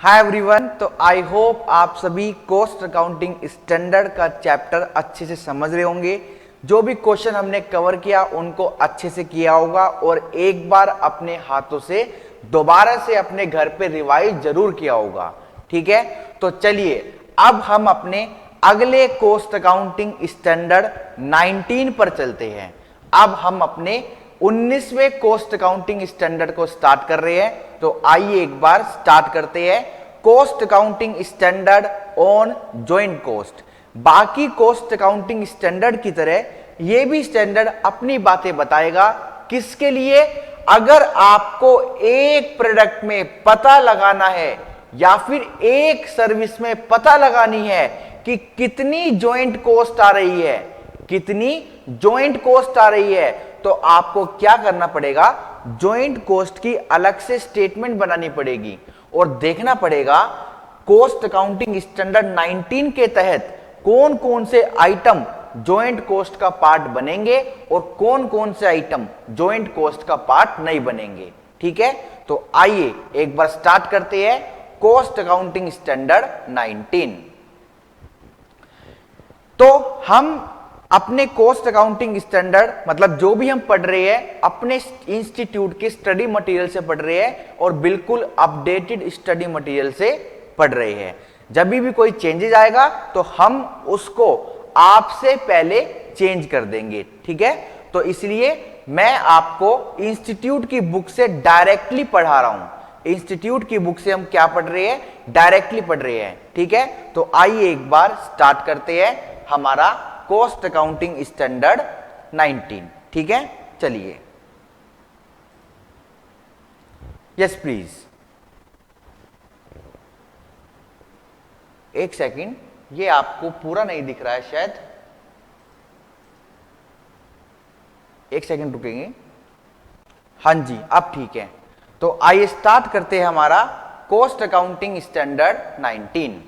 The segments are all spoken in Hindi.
Hi everyone. तो आई होप आप सभी कॉस्ट अकाउंटिंग स्टैंडर्ड का चैप्टर अच्छे से समझ रहे होंगे। जो भी क्वेश्चन हमने कवर किया उनको अच्छे से किया होगा और एक बार अपने हाथों से दोबारा से अपने घर पे रिवाइज जरूर किया होगा। ठीक है, तो चलिए अब हम अपने अगले कॉस्ट अकाउंटिंग स्टैंडर्ड 19 पर चलते हैं। अब हम अपने 19वें कॉस्ट अकाउंटिंग स्टैंडर्ड को स्टार्ट कर रहे हैं। तो आइए एक बार स्टार्ट करते हैं। Cost accounting standard on joint cost. बाकी कॉस्ट अकाउंटिंग स्टैंडर्ड की तरह यह भी स्टैंडर्ड अपनी बातें बताएगा। किसके लिए? अगर आपको एक प्रोडक्ट में पता लगाना है या फिर एक सर्विस में पता लगानी है कि कितनी जॉइंट कॉस्ट आ रही है, कितनी जॉइंट कॉस्ट आ रही है, तो आपको क्या करना पड़ेगा? जॉइंट कॉस्ट की अलग से स्टेटमेंट बनानी पड़ेगी और देखना पड़ेगा कॉस्ट अकाउंटिंग स्टैंडर्ड 19 के तहत कौन कौन से आइटम जॉइंट कॉस्ट का पार्ट बनेंगे और कौन कौन से आइटम जॉइंट कॉस्ट का पार्ट नहीं बनेंगे। ठीक है, तो आइए एक बार स्टार्ट करते हैं कॉस्ट अकाउंटिंग स्टैंडर्ड 19। तो हम अपने कॉस्ट अकाउंटिंग स्टैंडर्ड मतलब जो भी हम पढ़ रहे हैं अपने इंस्टीट्यूट के स्टडी मटेरियल से पढ़ रहे हैं और बिल्कुल अपडेटेड स्टडी मटेरियल से पढ़ रहे हैं। जब भी कोई चेंजेस आएगा तो हम उसको आपसे पहले चेंज कर देंगे। ठीक है, तो इसलिए मैं आपको इंस्टीट्यूट की बुक से डायरेक्टली पढ़ा रहा हूं। इंस्टीट्यूट की बुक से हम क्या पढ़ रहे हैं? डायरेक्टली पढ़ रहे हैं। ठीक है, तो आइए एक बार स्टार्ट करते हैं हमारा कॉस्ट अकाउंटिंग स्टैंडर्ड 19। ठीक है, चलिए। यस प्लीज, एक सेकंड, ये आपको पूरा नहीं दिख रहा है शायद। एक सेकंड रुकेंगे। हाँ जी, अब ठीक है। तो आइए स्टार्ट करते हैं हमारा cost accounting standard 19।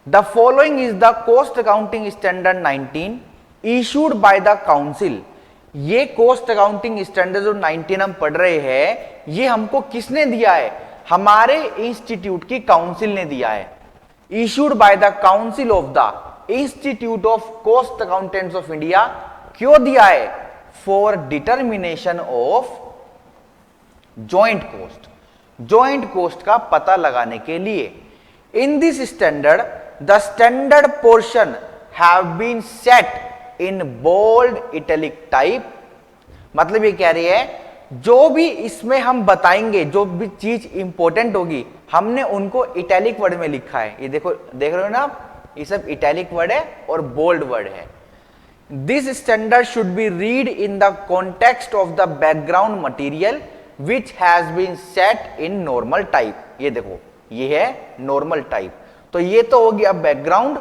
The following is the cost accounting standard 19 issued by the council। ये cost accounting standard जो 19 हम पढ़ रहे हैं ये हमको किसने दिया है? हमारे इंस्टीट्यूट की काउंसिल ने दिया है। Issued by the council of the Institute of Cost Accountants of India। क्यों दिया है? For determination of joint cost। joint cost का पता लगाने के लिए। In this standard the standard portion have been set in bold italic type। मतलब ये कह रही है जो भी इसमें हम बताएंगे, जो भी चीज इंपॉर्टेंट होगी हमने उनको इटैलिक वर्ड में लिखा है। ये देखो, देख रहे हो ना आप, ये सब इटैलिक वर्ड है और बोल्ड वर्ड है। This standard should be read in the context of the background material which has been set in normal type. ये देखो, ये है नॉर्मल टाइप। तो ये तो हो गया बैकग्राउंड,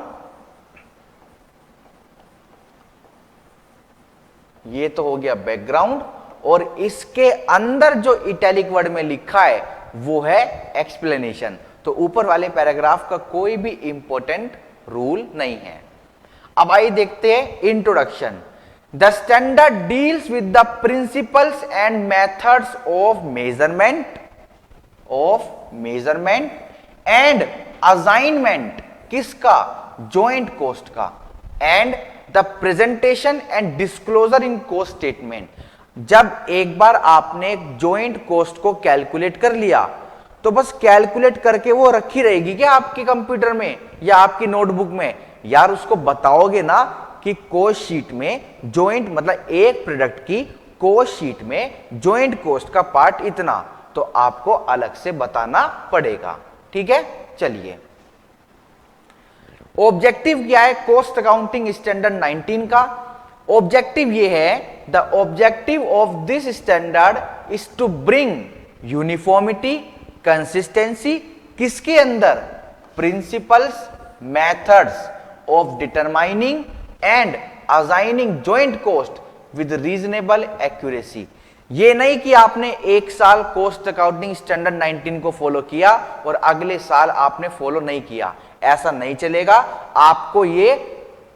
ये तो हो गया बैकग्राउंड और इसके अंदर जो इटैलिक वर्ड में लिखा है वो है एक्सप्लेनेशन। तो ऊपर वाले पैराग्राफ का कोई भी इंपॉर्टेंट रूल नहीं है। अब आइए देखते हैं introduction. The standard deals with the principles and methods of measurement and assignment. किसका? जॉइंट कॉस्ट का। And the presentation and disclosure in cost statement. जब एक बार आपने जॉइंट कॉस्ट को कैलकुलेट कर लिया तो बस कैलकुलेट करके वो रखी रहेगी क्या आपके कंप्यूटर में या आपकी नोटबुक में? यार उसको बताओगे ना कि कॉस्ट शीट में जॉइंट मतलब एक प्रोडक्ट की कॉस्ट शीट में जॉइंट कॉस्ट का पार्ट इतना, तो आपको अलग से बताना पड़ेगा। ठीक है, चलिए। ऑब्जेक्टिव क्या है कॉस्ट अकाउंटिंग स्टैंडर्ड 19 का? ऑब्जेक्टिव ये है, the objective of this standard is to bring uniformity, consistency. किसके अंदर? Principles, methods of determining and assigning joint cost with reasonable accuracy. ये नहीं कि आपने एक साल कॉस्ट अकाउंटिंग स्टैंडर्ड 19 को फॉलो किया और अगले साल आपने फॉलो नहीं किया, ऐसा नहीं चलेगा। आपको ये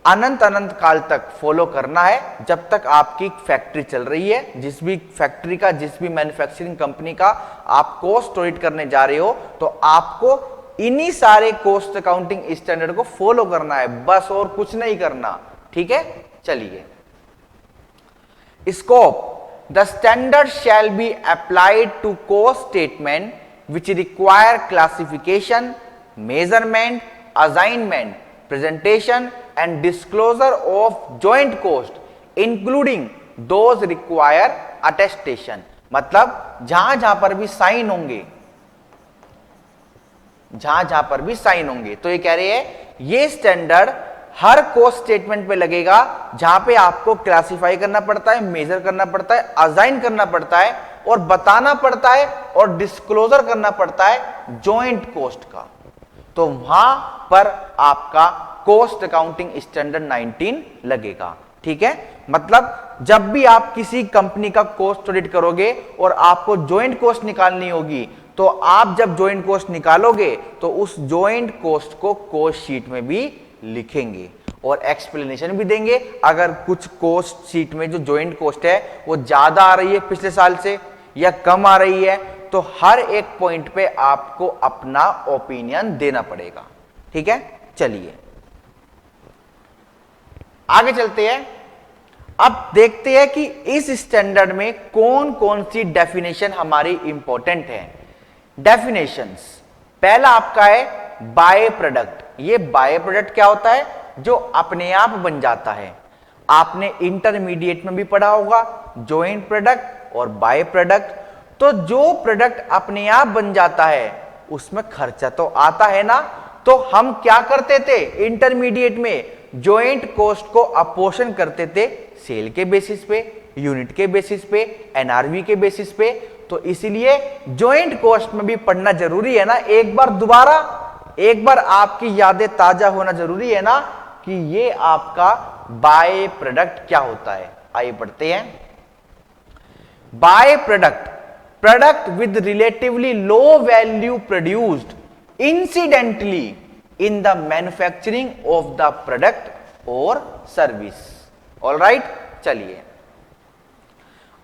अनंत अनंत काल तक फॉलो करना है जब तक आपकी फैक्ट्री चल रही है। जिस भी फैक्ट्री का, जिस भी मैन्युफैक्चरिंग कंपनी का आप कॉस्ट ऑडिट करने जा रहे हो तो आपको इन्हीं सारे कॉस्ट अकाउंटिंग स्टैंडर्ड को फॉलो करना है, बस और कुछ नहीं करना। ठीक है, चलिए। Scope, the standard shall be applied to cost statement which require classification, measurement, assignment, presentation and disclosure of joint cost including those require attestation. मतलब जहां पर भी साइन होंगे, जहां पर भी साइन होंगे, तो ये कह रहे हैं ये स्टैंडर्ड हर कॉस्ट स्टेटमेंट पे लगेगा जहां पे आपको क्लासिफाई करना पड़ता है, मेजर करना पड़ता है, असाइन करना पड़ता है और बताना पड़ता है और डिस्क्लोजर करना पड़ता है जॉइंट कॉस्ट का। तो वहां पर आपका कॉस्ट अकाउंटिंग स्टैंडर्ड 19 लगेगा। ठीक है, मतलब जब भी आप किसी कंपनी का कॉस्ट ऑडिट करोगे और आपको जॉइंट कॉस्ट निकालनी होगी, तो आप जब जॉइंट कॉस्ट निकालोगे तो उस जॉइंट कॉस्ट को कॉस्ट शीट में भी लिखेंगे और एक्सप्लेनेशन भी देंगे। अगर कुछ कॉस्ट शीट में जो जॉइंट कॉस्ट है वो ज्यादा आ रही है पिछले साल से या कम आ रही है, तो हर एक पॉइंट पे आपको अपना ओपिनियन देना पड़ेगा। ठीक है, चलिए आगे चलते हैं। अब देखते हैं कि इस स्टैंडर्ड में कौन कौन सी डेफिनेशन हमारी इंपॉर्टेंट है। डेफिनेशंस, पहला आपका है बाय प्रोडक्ट। ये बाय प्रोडक्ट क्या होता है? जो अपने आप बन जाता है। आपने इंटरमीडिएट में भी पढ़ा होगा जॉइंट प्रोडक्ट और बाय प्रोडक्ट। तो जो प्रोडक्ट अपने आप बन जाता है उसमें खर्चा तो आता है ना, तो हम क्या करते थे इंटरमीडिएट में? जॉइंट कॉस्ट को अपोर्शन करते थे सेल के बेसिस पे, यूनिट के बेसिस पे, एनआरवी के बेसिस पे। तो इसीलिए जॉइंट कॉस्ट में भी पढ़ना जरूरी है ना। एक बार आपकी यादें ताजा होना जरूरी है ना कि ये आपका बाय प्रोडक्ट क्या होता है। आइए पढ़ते हैं। By product, product with relatively low value produced incidentally in the manufacturing of the product और सर्विस। ऑलराइट, चलिए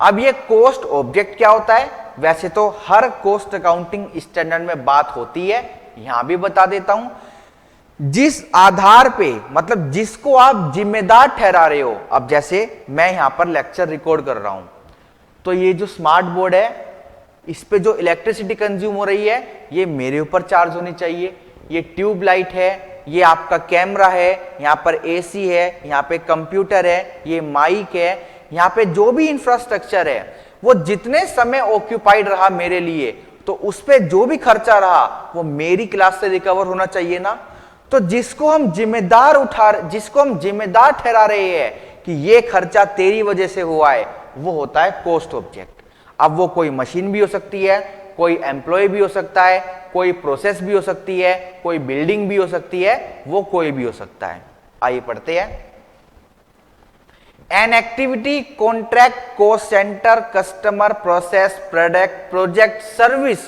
अब ये कॉस्ट ऑब्जेक्ट क्या होता है? वैसे तो हर कॉस्ट अकाउंटिंग स्टैंडर्ड में बात होती है, यहां भी बता देता हूं। जिस आधार पे, मतलब जिसको आप जिम्मेदार ठहरा रहे हो। अब जैसे मैं यहां पर लेक्चर रिकॉर्ड कर रहा हूं, तो ये जो स्मार्ट बोर्ड है इस पे जो इलेक्ट्रिसिटी कंज्यूम हो रही है ये मेरे ऊपर चार्ज होनी चाहिए। ये ट्यूब लाइट है, ये आपका कैमरा है, यहाँ पर एसी है, यहाँ पे कंप्यूटर है, ये माइक है, यहाँ पे जो भी इंफ्रास्ट्रक्चर है वो जितने समय ऑक्यूपाइड रहा मेरे लिए, तो उस पे जो भी खर्चा रहा वो मेरी क्लास से रिकवर होना चाहिए ना। तो जिसको हम जिम्मेदार ठहरा रहे हैं कि ये खर्चा तेरी वजह से हुआ है, वो होता है कॉस्ट ऑब्जेक्ट। अब वो कोई मशीन भी हो सकती है, कोई एम्प्लॉय भी हो सकता है, कोई प्रोसेस भी हो सकती है, कोई बिल्डिंग भी हो सकती है, वो कोई भी हो सकता है। आइए पढ़ते हैं। An activity, contract, cost centre, customer, process, product, project, service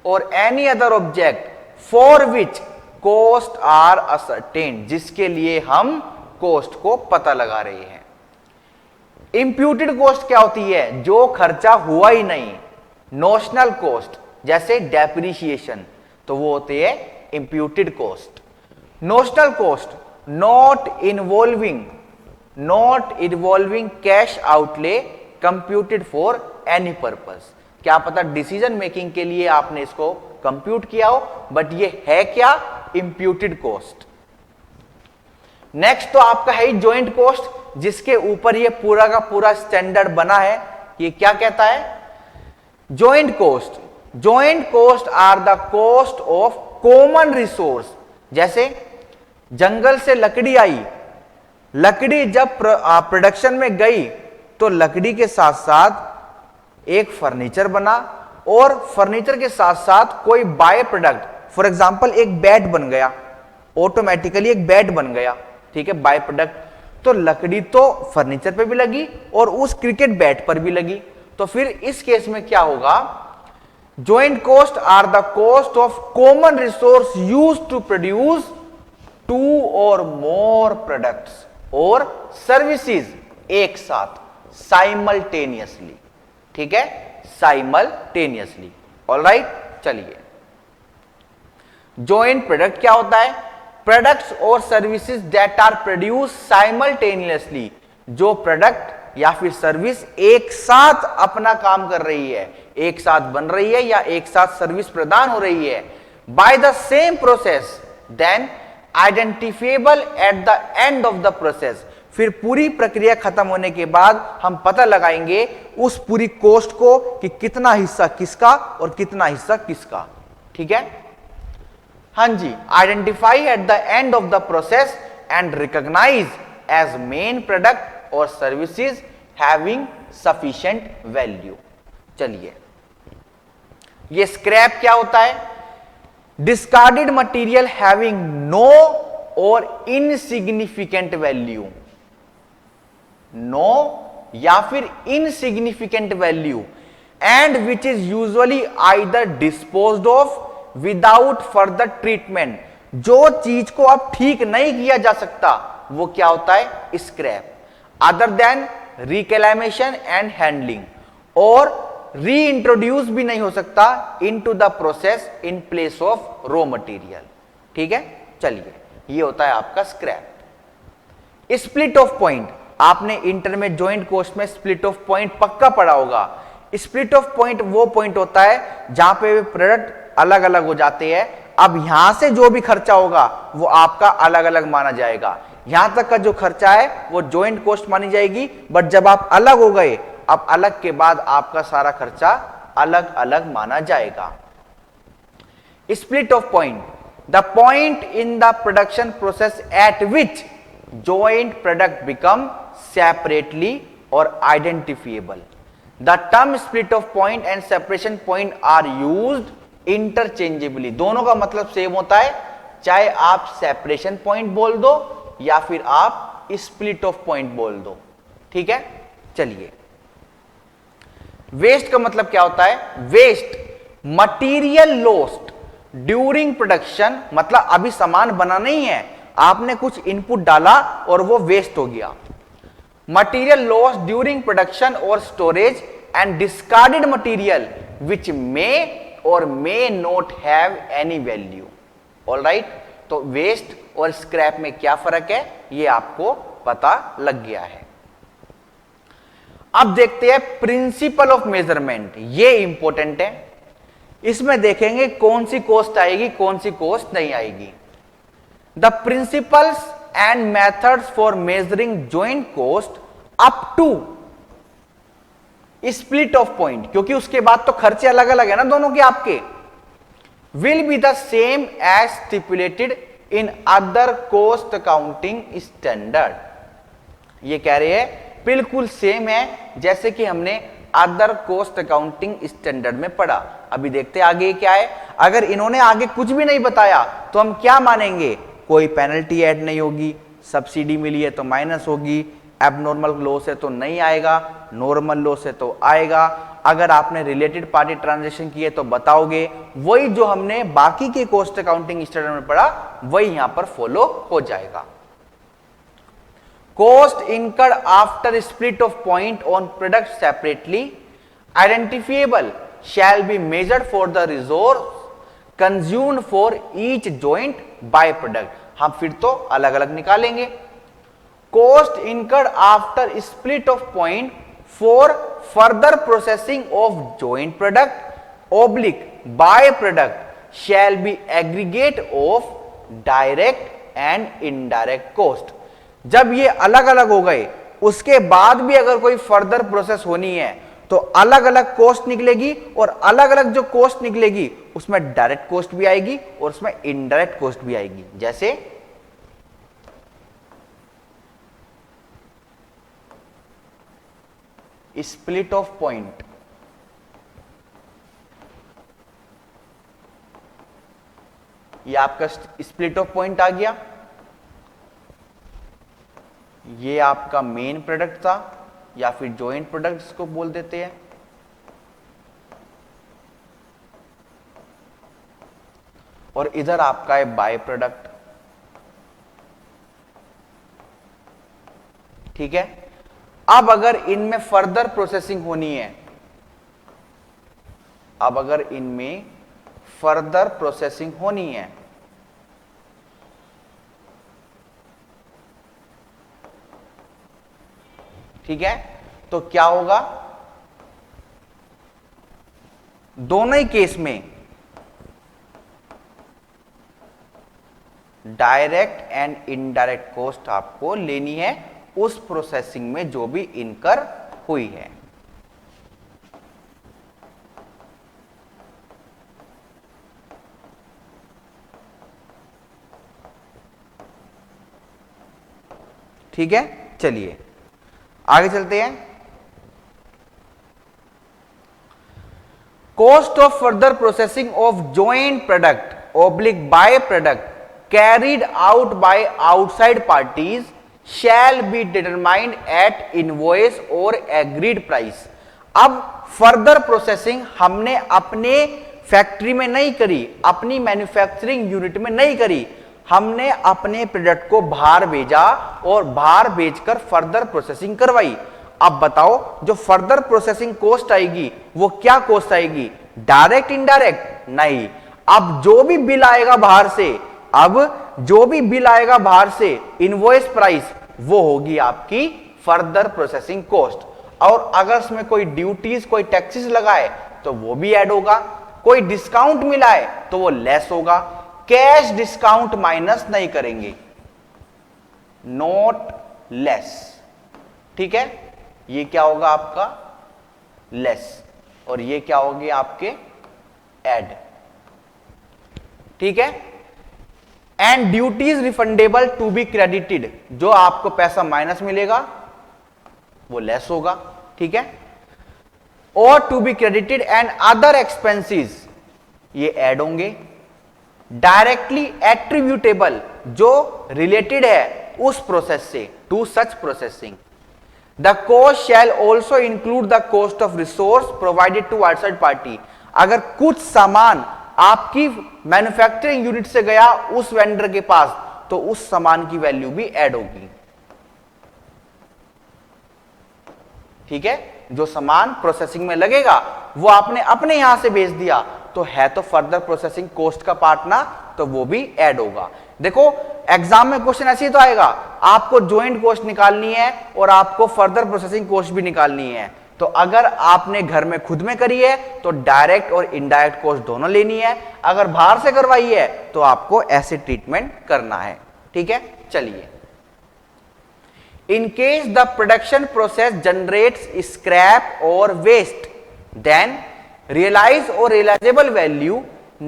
or any other object for which cost are ascertained, जिसके लिए हम कॉस्ट को पता लगा रहे हैं। इंप्यूटेड कॉस्ट क्या होती है? जो खर्चा हुआ ही नहीं। नोशनल कॉस्ट जैसे डेप्रिसिएशन, तो वो होती है imputed cost. Notional cost not involving cash outlay computed for any purpose. क्या पता डिसीजन मेकिंग के लिए आपने इसको कंप्यूट किया हो, बट ये है क्या? Imputed cost. नेक्स्ट तो आपका है जॉइंट कॉस्ट, जिसके ऊपर ये पूरा का पूरा स्टैंडर्ड बना है। ये क्या कहता है? Joint cost are the cost of common resource. जैसे जंगल से लकड़ी आई, लकड़ी जब प्रोडक्शन में गई तो लकड़ी के साथ साथ एक फर्नीचर बना, और फर्नीचर के साथ साथ कोई बाय प्रोडक्ट, फॉर एग्जांपल एक बेड बन गया, ऑटोमेटिकली एक बेड बन गया, ठीक है, बाय प्रोडक्ट। तो लकड़ी तो फर्नीचर पे भी लगी और उस क्रिकेट बैट पर भी लगी। तो फिर इस केस में क्या होगा? Joint cost are the cost of common resource used to produce 2 or more products और सर्विसेज एक साथ, साइमल्टेनियसली। ठीक है, साइमल्टेनियसली। ऑलराइट, चलिए। जॉइंट प्रोडक्ट क्या होता है? प्रोडक्ट्स और services that are produce simultaneously, जो प्रोडक्ट या फिर सर्विस एक साथ अपना काम कर रही है, एक साथ बन रही है या एक साथ सर्विस प्रदान हो रही है, by the same process, then identifiable at the end of the process. फिर पूरी प्रक्रिया खत्म होने के बाद हम पता लगाएंगे उस पूरी कॉस्ट को कि कितना हिस्सा किसका और कितना हिस्सा किसका। ठीक है, हां जी, identify at the end of the process and recognise as main product or services having sufficient value. चलिए, ये स्क्रैप क्या होता है? Discarded material having no or insignificant value, no या फिर insignificant value, and which is usually either disposed of without further treatment. जो चीज को अब ठीक नहीं किया जा सकता वो क्या होता है? Scrap. Other than reclamation and handling, और रीइंट्रोड्यूस भी नहीं हो सकता into the process in place of raw material. ठीक है, चलिए, ये होता है आपका स्क्रैप। स्प्लिट ऑफ पॉइंट, आपने इंटर में जॉइंट कॉस्ट में स्प्लिट ऑफ पॉइंट पक्का पढ़ा होगा। स्प्लिट ऑफ पॉइंट वो पॉइंट होता है जहां पे प्रोडक्ट अलग अलग हो जाते हैं। अब यहां से जो भी खर्चा होगा वो आपका अलग अलग माना जाएगा। यहां तक का जो खर्चा है वो जॉइंट कॉस्ट मानी जाएगी, बट जब आप अलग हो गए, अब अलग के बाद आपका सारा खर्चा अलग अलग माना जाएगा। Split of point, the point in the production process at which joint product become separately or identifiable. The term split of point and separation point are used interchangeably. दोनों का मतलब सेम होता है, चाहे आप सेपरेशन पॉइंट बोल दो या फिर आप स्प्लिट ऑफ पॉइंट बोल दो। ठीक है, चलिए, वेस्ट का मतलब क्या होता है? Waste material lost during production, मतलब अभी सामान बना नहीं है, आपने कुछ इनपुट डाला और वो वेस्ट हो गया। Material loss during production or storage and discarded material which may or may not have any value. Alright, तो वेस्ट और स्क्रैप में क्या फर्क है ये आपको पता लग गया है। अब देखते हैं प्रिंसिपल ऑफ मेजरमेंट, ये इंपॉर्टेंट है। इसमें देखेंगे कौन सी कॉस्ट आएगी, कौन सी कॉस्ट नहीं आएगी। The principles and methods for measuring joint cost up to split of point, क्योंकि उसके बाद तो खर्चे अलग अलग है ना दोनों के आपके, will be the same as stipulated in other cost accounting standard। ये कह रहे हैं बिल्कुल सेम है जैसे कि हमने अदर कॉस्ट अकाउंटिंग स्टैंडर्ड में पढ़ा। अभी देखते हैं आगे क्या है। अगर इन्होंने आगे कुछ भी नहीं बताया तो हम क्या मानेंगे? कोई पेनल्टी ऐड नहीं होगी, सब्सिडी मिली है तो माइनस होगी, एबनॉर्मल लॉस है तो नहीं आएगा, नॉर्मल लॉस है तो आएगा। अगर आपने रिलेटेड पार्टी ट्रांजैक्शन किए तो बताओगे, वही जो हमने बाकी के कॉस्ट अकाउंटिंग स्टैंडर्ड में पढ़ा वही यहां पर फॉलो हो जाएगा। Cost incurred after split of point on product separately identifiable shall be measured for the resource consumed for each joint by product. हम फिर तो अलग अलग निकालेंगे। Cost incurred after split of point for further processing of joint product oblique by product shall B aggregate of direct and indirect cost. जब ये अलग अलग हो गए उसके बाद भी अगर कोई फर्दर प्रोसेस होनी है तो अलग अलग कॉस्ट निकलेगी, और अलग अलग जो कॉस्ट निकलेगी उसमें डायरेक्ट कॉस्ट भी आएगी और उसमें इनडायरेक्ट कॉस्ट भी आएगी। जैसे स्प्लिट ऑफ पॉइंट, ये आपका स्प्लिट ऑफ पॉइंट आ गया, ये आपका मेन प्रोडक्ट था या फिर जॉइंट प्रोडक्ट इसको बोल देते हैं। और इधर आपका है बाय प्रोडक्ट। ठीक है, अब अगर इनमें फर्दर प्रोसेसिंग होनी है, अब अगर इनमें फर्दर प्रोसेसिंग होनी है ठीक है, तो क्या होगा, दोनों ही केस में डायरेक्ट एंड इनडायरेक्ट कॉस्ट आपको लेनी है उस प्रोसेसिंग में जो भी इनकर हुई है। ठीक है, चलिए आगे चलते हैं। Cost of further processing of joint product oblique by product carried out by outside parties shall be determined at invoice or agreed price. अब फर्दर प्रोसेसिंग हमने अपने फैक्ट्री में नहीं करी, अपनी मैन्युफैक्चरिंग यूनिट में नहीं करी, हमने अपने प्रोडक्ट को बाहर भेजा और बाहर भेजकर फर्दर प्रोसेसिंग करवाई। अब बताओ जो फर्दर प्रोसेसिंग कॉस्ट आएगी वो क्या कॉस्ट आएगी, डायरेक्ट इनडायरेक्ट? नहीं। अब जो भी बिल आएगा बाहर से, अब जो भी बिल आएगा बाहर से, इनवॉइस प्राइस, वो होगी आपकी फर्दर प्रोसेसिंग कॉस्ट। और अगर उसमें कोई ड्यूटीज कोई टैक्सेस लगाए तो वो भी ऐड होगा, कोई डिस्काउंट मिला है तो वो लेस होगा। कैश डिस्काउंट माइनस नहीं करेंगे, नॉट लेस। ठीक है, ये क्या होगा आपका लेस और ये क्या होगी आपके ऐड। ठीक है, and duties refundable to be credited, जो आपको पैसा माइनस मिलेगा वो लेस होगा। ठीक है, और to be credited and other expenses ये ऐड होंगे। डायरेक्टली एट्रीब्यूटेबल, जो रिलेटेड है उस प्रोसेस से, to such processing. The cost shall also include the cost of resource provided to outside party. अगर कुछ सामान आपकी मैन्युफैक्चरिंग यूनिट से गया उस वेंडर के पास तो उस सामान की वैल्यू भी ऐड होगी। ठीक है, जो सामान प्रोसेसिंग में लगेगा वो आपने अपने यहां से भेज दिया तो है तो फर्दर प्रोसेसिंग कॉस्ट का पार्ट ना, तो वो भी ऐड होगा। देखो एग्जाम में क्वेश्चन ऐसे ही तो आएगा, आपको ज्वाइंट कॉस्ट निकालनी है और आपको फर्दर प्रोसेसिंग कॉस्ट भी निकालनी है। तो अगर आपने घर में खुद में करी है तो डायरेक्ट और इनडायरेक्ट कॉस्ट दोनों लेनी है, अगर बाहर से करवाई है तो आपको ऐसे ट्रीटमेंट करना है। ठीक है, चलिए। In case the production process generates scrap or waste, then realized or realizable value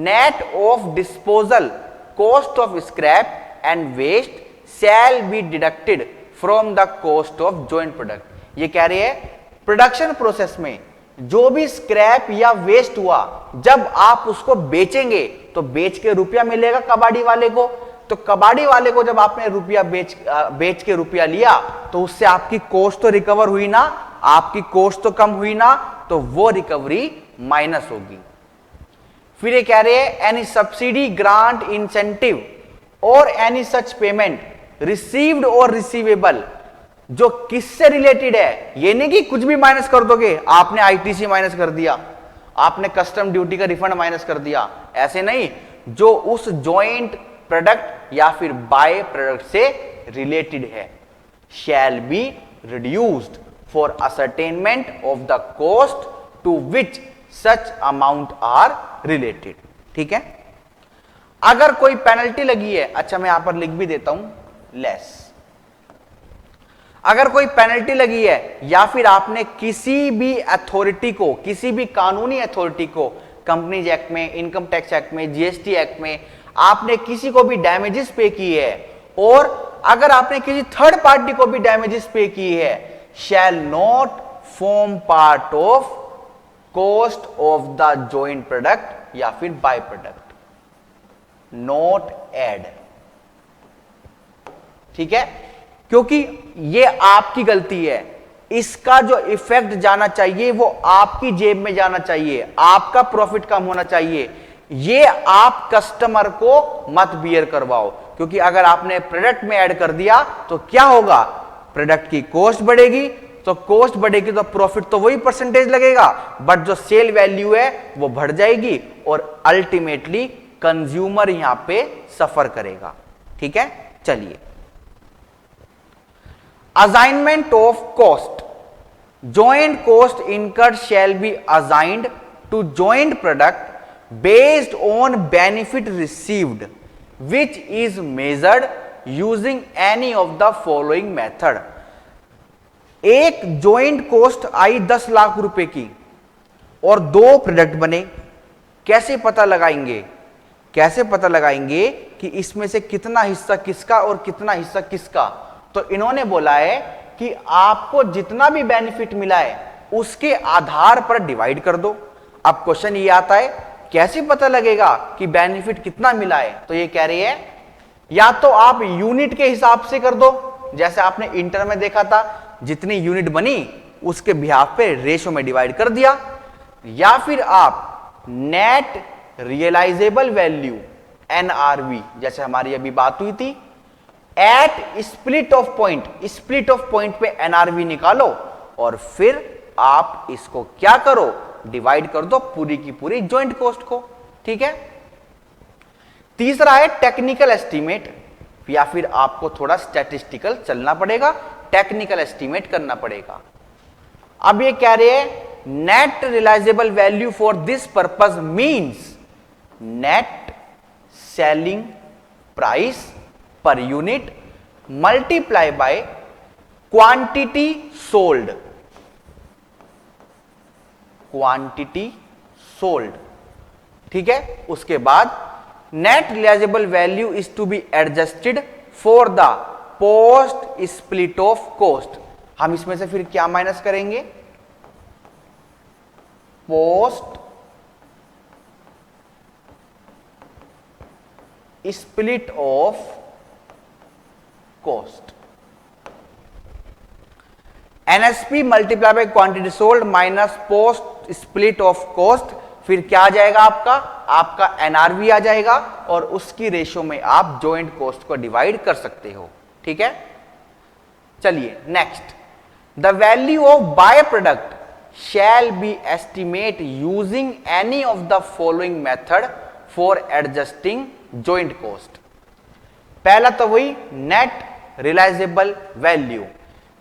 net of disposal cost of scrap and waste shall be deducted from the cost of joint product। ये कह रही है प्रोडक्शन प्रोसेस में जो भी स्क्रैप या वेस्ट हुआ, जब आप उसको बेचेंगे तो बेच के रुपया मिलेगा कबाड़ी वाले को। तो कबाड़ी वाले को जब आपने रुपया बेच के रुपया लिया तो उससे आपकी कॉस्ट तो रिकवर हुई ना, आपकी कॉस्ट तो कम हुई ना, तो वो रिकवरी माइनस होगी। फिर ये कह रहे हैं एनी सब्सिडी ग्रांट इंसेंटिव और एनी सच पेमेंट रिसीव्ड और रिसीवेबल, जो किससे रिलेटेड है। ये नहीं कि कुछ भी माइनस कर दोगे, आपने आईटीसी माइनस कर दिया, आपने कस्टम ड्यूटी का रिफंड माइनस कर दिया, ऐसे नहीं, जो उस जॉइंट प्रोडक्ट या फिर बाय प्रोडक्ट से रिलेटेड है, shall be reduced for ascertainment of the cost to which such amount are related. ठीक है, अगर कोई पेनल्टी लगी है, अच्छा मैं यहां पर लिख भी देता हूं लेस, अगर कोई पेनल्टी लगी है या फिर आपने किसी भी अथॉरिटी को, किसी भी कानूनी अथॉरिटी को, कंपनीज एक्ट में, इनकम टैक्स एक्ट में, जीएसटी एक्ट में आपने किसी को भी डैमेजेस पे की है, और अगर आपने किसी थर्ड पार्टी को भी डैमेजेस पे की है, शैल not form part of cost of the joint product या फिर बाय प्रोडक्ट, नॉट ऐड। ठीक है, क्योंकि ये आपकी गलती है, इसका जो इफेक्ट जाना चाहिए वो आपकी जेब में जाना चाहिए, आपका प्रॉफिट कम होना चाहिए। ये आप कस्टमर को मत बियर करवाओ, क्योंकि अगर आपने प्रोडक्ट में ऐड कर दिया तो क्या होगा, प्रोडक्ट की कॉस्ट बढ़ेगी, तो कॉस्ट बढ़ेगी तो प्रॉफिट तो वही परसेंटेज लगेगा, बट जो सेल वैल्यू है वो बढ़ जाएगी और अल्टीमेटली कंज्यूमर यहां पे सफर करेगा। ठीक है, चलिए। Assignment of cost joint cost incurred shall be assigned to joint product based on benefit received, which is measured using any of the following method. एक जॉइंट कॉस्ट आई 10 लाख रुपए की और दो प्रोडक्ट बने, कैसे पता लगाएंगे? कैसे पता लगाएंगे कि इसमें से कितना हिस्सा किसका और कितना हिस्सा किसका? तो इन्होंने बोला है कि आपको जितना भी बेनिफिट मिला है उसके आधार पर डिवाइड कर दो। अब क्वेश्चन ये आता है कैसे पता लगेगा कि बेनिफिट कितना मिला है? तो ये कह रही है या तो आप यूनिट के हिसाब से कर दो, जैसे आपने इंटर में देखा था जितनी यूनिट बनी उसके बिहाफ पे रेशो में डिवाइड कर दिया, या फिर आप नेट रियलाइजेबल वैल्यू NRV जैसे हमारी अभी बात हुई थी at split of point, split of point पे NRV निकालो और फिर आप इसको क्या करो, डिवाइड कर दो पूरी की पूरी जॉइंट कॉस्ट को। ठीक है। तीसरा है टेक्निकल एस्टीमेट, या फिर आपको थोड़ा स्टैटिस्टिकल चलना पड़ेगा, टेक्निकल एस्टीमेट करना पड़ेगा। अब ये कह रहे हैं net realisable value for this purpose means net selling price per unit multiply by quantity sold, quantity sold. ठीक है। उसके बाद net realisable value is to be adjusted for the post split off cost. हम इसमें से फिर क्या माइनस करेंगे? Post split off cost, NSP multiply by quantity sold minus post split off cost, फिर क्या आ जाएगा आपका? आपका NRV आ जाएगा और उसकी रेशो में आप जॉइंट कॉस्ट को डिवाइड कर सकते हो। ठीक है। चलिए next, the value of by product shall be estimate using any of the following method for adjusting joint cost. पहला तो वही net realisable value.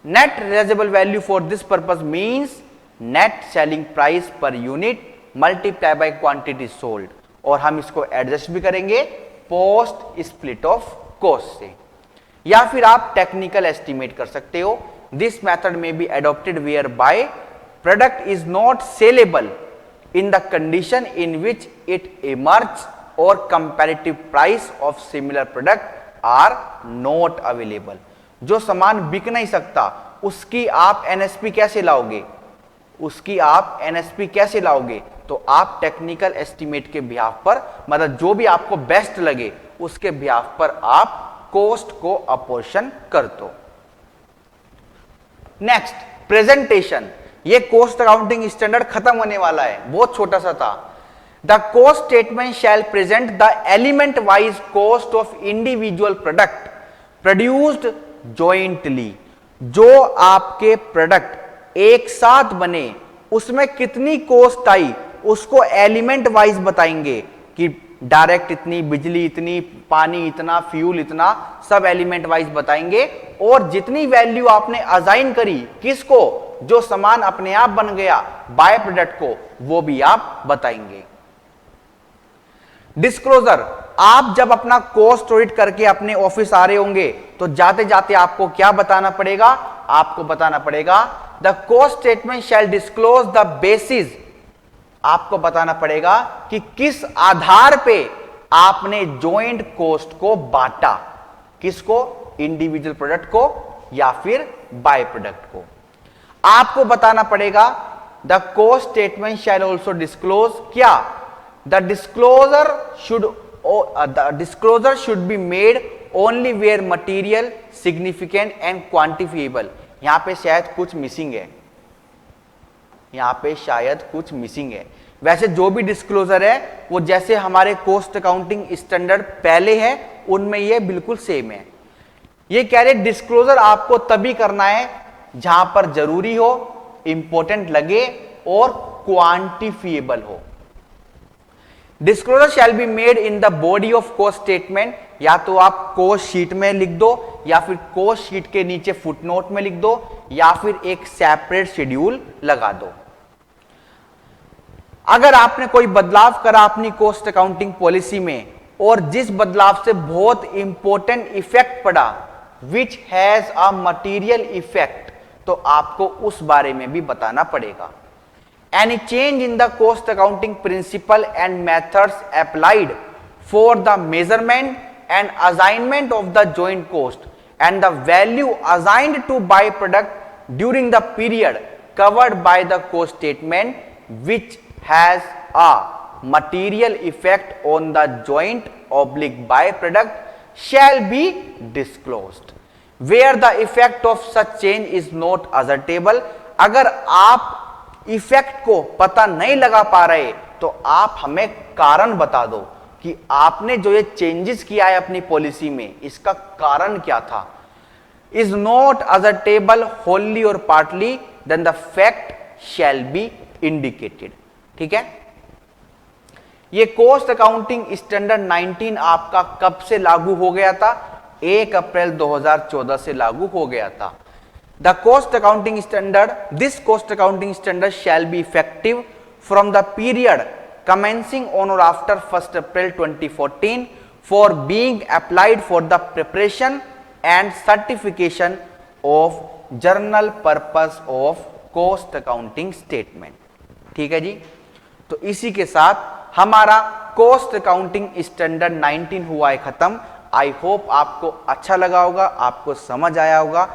Net realisable value for this purpose means net selling price per unit multiply by quantity sold, और हम इसको एडजस्ट भी करेंगे पोस्ट स्प्लिट ऑफ कॉस्ट से, या फिर आप टेक्निकल एस्टीमेट कर सकते हो। दिस मेथड में be adopted where by product is not saleable in the condition in which it emerge or comparative price of similar product are not available. जो सामान बिक नहीं सकता उसकी आप NSP कैसे लाओगे? उसकी आप NSP कैसे लाओगे? तो आप टेक्निकल एस्टीमेट के बिहाफ पर, मतलब जो भी आपको बेस्ट लगे उसके बिहाफ पर आप कॉस्ट को अपोर्शन कर दो। Next presentation. ये कॉस्ट अकाउंटिंग स्टैंडर्ड खत्म होने वाला है, बहुत छोटा सा था। The cost statement shall present the element wise cost of individual product produced jointly. जो आपके प्रोडक्ट एक साथ बने उसमें कितनी कॉस्ट आई उसको एलिमेंट वाइज बताएंगे कि डायरेक्ट इतनी, बिजली इतनी, पानी इतना, फ्यूल इतना, सब एलिमेंट वाइज बताएंगे। और जितनी वैल्यू आपने असाइन करी किसको, जो सामान अपने आप बन गया बाय प्रोडक्ट को, वो भी आप बताएंगे। डिस्क्लोजर। आप जब अपना कॉस्ट ऑडिट करके अपने ऑफिस आ रहे होंगे तो जाते जाते आपको क्या बताना पड़ेगा? आपको बताना पड़ेगा the cost statement shall disclose the basis. आपको बताना पड़ेगा कि किस आधार पे आपने जॉइंट कॉस्ट को बांटा, किसको? इंडिविजुअल प्रोडक्ट को या फिर बाय प्रोडक्ट को। आपको बताना पड़ेगा the cost statement shall also disclose क्या? The disclosure should be made only where material significant and quantifiable. यहां पे शायद कुछ मिसिंग है, यहां पे शायद कुछ मिसिंग है। वैसे जो भी डिस्क्लोजर है वो जैसे हमारे कॉस्ट अकाउंटिंग स्टैंडर्ड पहले है उनमें ये बिल्कुल सेम है। ये कह रहे डिस्क्लोजर आपको तभी करना है जहां पर जरूरी हो, इंपॉर्टेंट लगे और क्वांटिफिएबल हो। Disclosure shall be made in the body of cost statement या तो आप कोस्ट शीट में लिख दो, या फिर कोस्ट शीट के नीचे फुटनोट में लिख दो, या फिर एक सेपरेट शेड्यूल लगा दो। अगर आपने कोई बदलाव करा अपनी कॉस्ट अकाउंटिंग पॉलिसी में और जिस बदलाव से बहुत इंपॉर्टेंट इफेक्ट पड़ा, which has a material effect, तो आपको उस बारे में भी बताना पड़ेगा। Any change in the cost accounting principle and methods applied for the measurement and assignment of the joint cost and the value assigned to by product during the period covered by the cost statement which has a material effect on the joint oblique byproduct shall be disclosed where the effect of such change is not ascertainable। अगर आप इफेक्ट को पता नहीं लगा पा रहे तो आप हमें कारण बता दो कि आपने जो ये चेंजेस किया है अपनी पॉलिसी में, इसका कारण क्या था। is not ascertainable wholly or partly then the fact shall be indicated। ठीक है, ये कॉस्ट अकाउंटिंग स्टैंडर्ड 19 आपका कब से लागू हो गया था? 1 अप्रैल 2014 से लागू हो गया था। The cost accounting standard, this cost accounting standard shall be effective from the period commencing on or after 1st April 2014 for being applied for the preparation and certification of journal purpose of cost accounting statement। ठीक है जी, तो इसी के साथ हमारा कॉस्ट अकाउंटिंग स्टैंडर्ड 19 हुआ है खत्म। आई होप आपको अच्छा लगा होगा, आपको समझ आया होगा,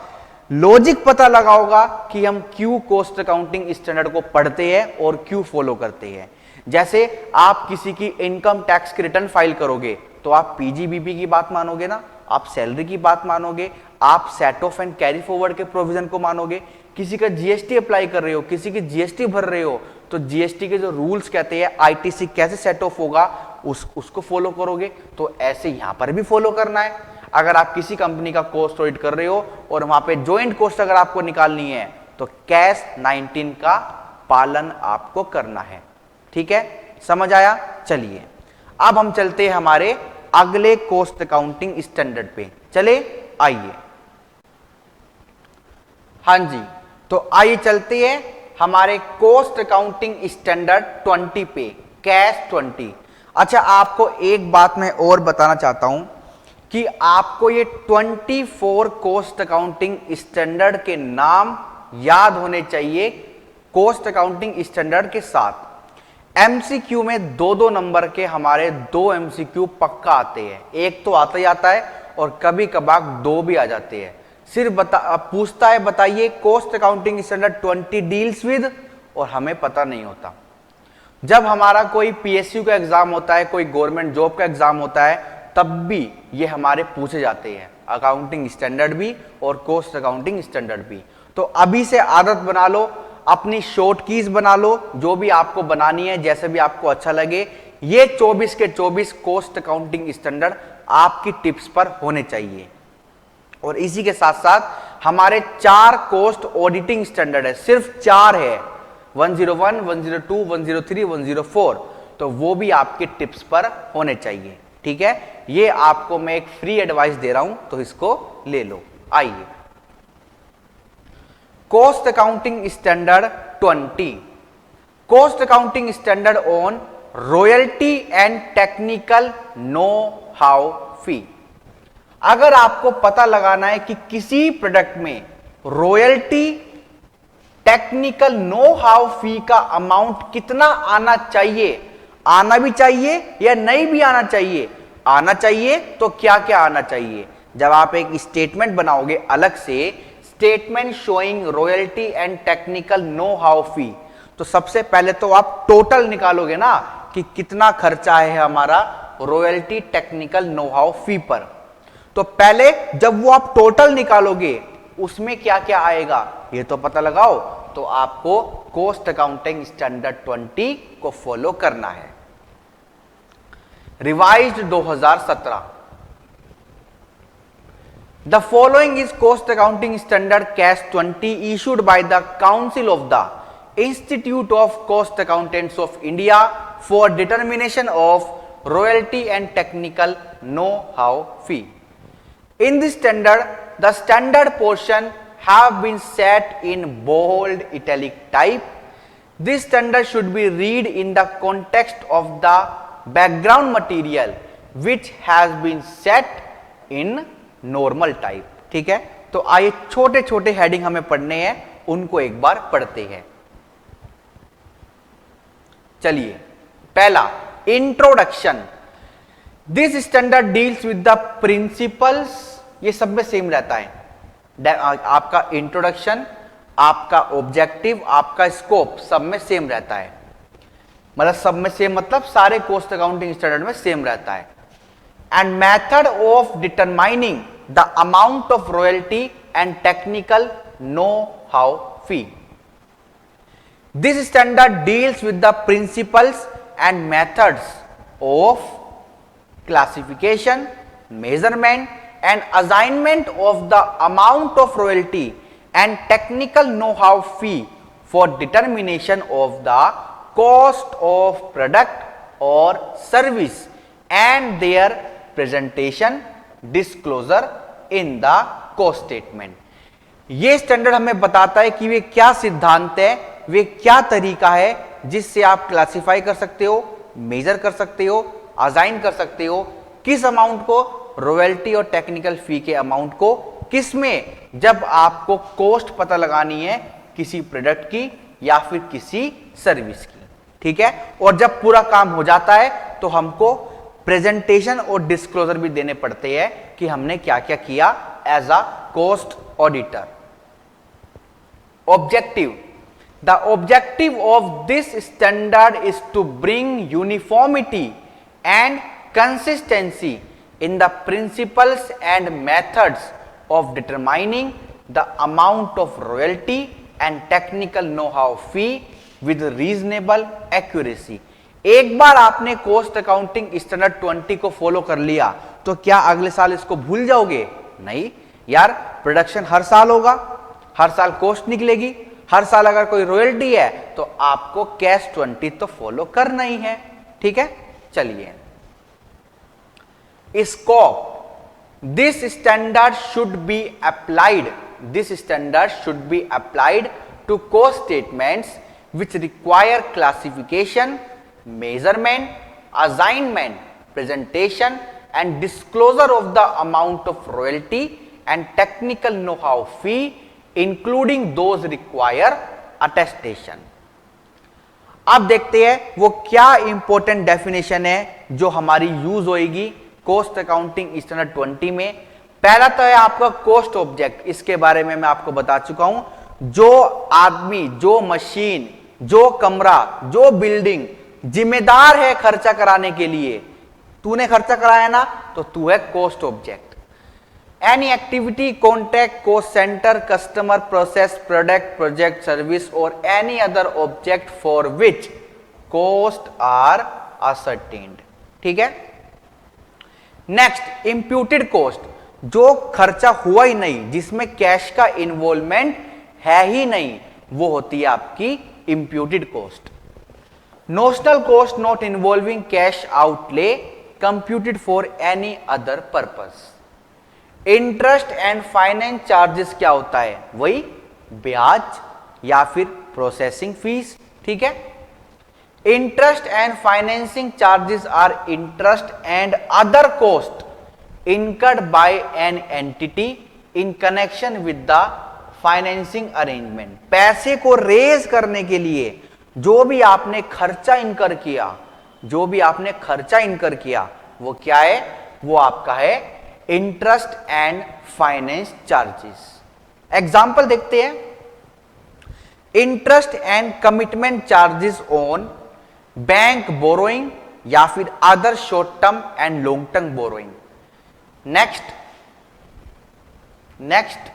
लॉजिक पता लगा होगा कि हम क्यों कॉस्ट अकाउंटिंग स्टैंडर्ड को पढ़ते हैं और क्यों फॉलो करते हैं। जैसे आप किसी की इनकम टैक्स की रिटर्न फाइल करोगे तो आप पीजीबीपी की बात मानोगे ना, आप सैलरी की बात मानोगे, आप set of and carry forward के प्रोविजन को मानोगे। किसी का जीएसटी अप्लाई कर रहे हो, किसी की जीएसटी भर रहे हो, तो जीएसटी के जो रूल्स कहते हैं आईटीसी कैसे सेट ऑफ होगा उसको फॉलो करोगे। तो ऐसे यहां पर भी फॉलो करना है। अगर आप किसी कंपनी का कॉस्ट ऑडिट कर रहे हो और वहां पे जॉइंट कॉस्ट अगर आपको निकालनी है तो कैश 19 का पालन आपको करना है। ठीक है, समझ आया? चलिए अब हम चलते हैं हमारे अगले कॉस्ट अकाउंटिंग स्टैंडर्ड पे। चले आइए, हाँ जी, तो आइए चलते हैं हमारे कॉस्ट अकाउंटिंग स्टैंडर्ड 20 पे, कैश 20। अच्छा, आपको एक बात मैं और बताना चाहता हूं कि आपको ये 24 कॉस्ट अकाउंटिंग स्टैंडर्ड के नाम याद होने चाहिए। कॉस्ट अकाउंटिंग स्टैंडर्ड के साथ एमसीक्यू में 2-2 नंबर के हमारे 2 एमसीक्यू पक्का आते हैं। एक तो आता ही आता है और कभी कभार 2 भी आ जाते हैं। सिर्फ पूछता है बताइए cost accounting standard 20 deals with, और हमें पता नहीं होता। जब हमारा कोई पीएसयू का एग्जाम होता है, कोई गवर्नमेंट जॉब का एग्जाम होता है, तब भी ये हमारे पूछे जाते हैं, अकाउंटिंग स्टैंडर्ड भी और कॉस्ट अकाउंटिंग स्टैंडर्ड भी। तो अभी से आदत बना लो, अपनी शॉर्ट कीज बना लो, जो भी आपको बनानी है, जैसे भी आपको अच्छा लगे। ये 24 के 24 कॉस्ट अकाउंटिंग स्टैंडर्ड आपकी टिप्स पर होने चाहिए। और इसी के साथ साथ हमारे 4 कॉस्ट ऑडिटिंग स्टैंडर्ड है, सिर्फ 4 है, 101, 102, 103, 104, तो वो भी आपके टिप्स पर होने चाहिए। ठीक है, ये आपको मैं एक फ्री एडवाइस दे रहा हूं, तो इसको ले लो। आइए, cost accounting standard 20, cost accounting standard on royalty and technical know how fee. अगर आपको पता लगाना है कि किसी प्रोडक्ट में royalty technical know how fee का अमाउंट कितना आना चाहिए, आना भी चाहिए या नहीं भी आना चाहिए, आना चाहिए तो क्या क्या आना चाहिए। जब आप एक स्टेटमेंट बनाओगे अलग से, statement showing royalty and technical know how fee, तो सबसे पहले तो आप टोटल निकालोगे ना कि कितना खर्चा है हमारा रॉयल्टी टेक्निकल नो हाउ फी पर। तो पहले जब वो आप टोटल निकालोगे उसमें क्या क्या आएगा ये तो पता लगाओ। तो आपको कॉस्ट अकाउंटिंग स्टैंडर्ड 20 को फॉलो करना है। Revised 2017, the following is cost accounting standard cash 20 issued by the council of the institute of cost accountants of India for determination of royalty and technical know-how fee. In this standard, the standard portion have been set in bold italic type. This standard should be read in the context of the background material which has been set in normal type. ठीक है, तो आइए छोटे छोटे हेडिंग हमें पढ़ने हैं, उनको एक बार पढ़ते हैं। चलिए, पहला introduction. This standard deals with the principles, ये सब में सेम रहता है। आपका इंट्रोडक्शन, आपका ऑब्जेक्टिव, आपका स्कोप सब में सेम रहता है। मतलब सब में सेम मतलब सारे कॉस्ट अकाउंटिंग स्टैंडर्ड में सेम रहता है। And method of determining the amount of royalty and technical know how fee. This standard deals with the principles and methods of classification, measurement and assignment of the amount of royalty and technical know-how fee for determination of the cost of product or service and their presentation disclosure in the cost statement. ये स्टैंडर्ड हमें बताता है कि वे क्या सिद्धांत है, वे क्या तरीका है जिससे आप क्लासिफाई कर सकते हो, मेजर कर सकते हो, असाइन कर सकते हो, किस अमाउंट को, रॉयल्टी और टेक्निकल फी के अमाउंट को, किस में, जब आपको कॉस्ट पता लगानी है किसी प्रोडक्ट की या फिर किसी सर्विस की। ठीक है, और जब पूरा काम हो जाता है तो हमको प्रेजेंटेशन और डिस्क्लोजर भी देने पड़ते हैं कि हमने क्या क्या किया as a cost auditor. Objective. The objective of this standard is to bring uniformity and consistency in the principles and methods of determining the amount of royalty and technical know-how fee with reasonable accuracy. एक बार आपने कॉस्ट अकाउंटिंग स्टैंडर्ड 20 को फॉलो कर लिया तो क्या अगले साल इसको भूल जाओगे? नहीं यार, प्रोडक्शन हर साल होगा, हर साल कॉस्ट निकलेगी, हर साल अगर कोई रॉयल्टी है तो आपको कैश 20 तो फॉलो करना ही है। ठीक है, चलिए scope. This standard should be applied, this standard should be applied to cost statements which require classification, measurement, assignment, presentation and disclosure of the amount of royalty and technical know how fee including those require attestation. अब देखते हैं वो क्या इंपॉर्टेंट डेफिनेशन है जो हमारी यूज होएगी कॉस्ट अकाउंटिंग स्टैंडर्ड 20 में। पहला तो है आपका कॉस्ट ऑब्जेक्ट, इसके बारे में मैं आपको बता चुका हूं। जो आदमी, जो मशीन, जो कमरा, जो बिल्डिंग जिम्मेदार है खर्चा कराने के लिए, तूने खर्चा कराया ना तो तू है cost object. Any activity, contract, cost center, customer, process, product, project, service or any other object for which cost are ascertained. ठीक है, नेक्स्ट imputed cost, जो खर्चा हुआ ही नहीं, जिसमें कैश का इन्वॉल्वमेंट है ही नहीं, वो होती है आपकी imputed cost. Notional cost not involving cash outlay computed for any other purpose. Interest and finance charges क्या होता है? वही ब्याज या फिर प्रोसेसिंग फीस। ठीक है, interest and financing charges are interest and other cost incurred by an entity in connection with the financing arrangement. पैसे को रेज करने के लिए जो भी आपने खर्चा इनकर किया, जो भी आपने खर्चा इनकर किया, वो क्या है? वो आपका है interest and finance charges. Example देखते हैं, interest and commitment charges on bank borrowing या फिर other short term and long term borrowing. Next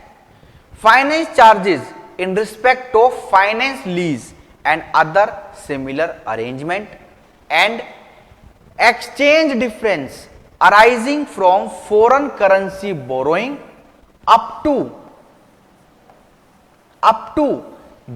finance charges in respect of finance lease and other similar arrangement and exchange difference arising from foreign currency borrowing up to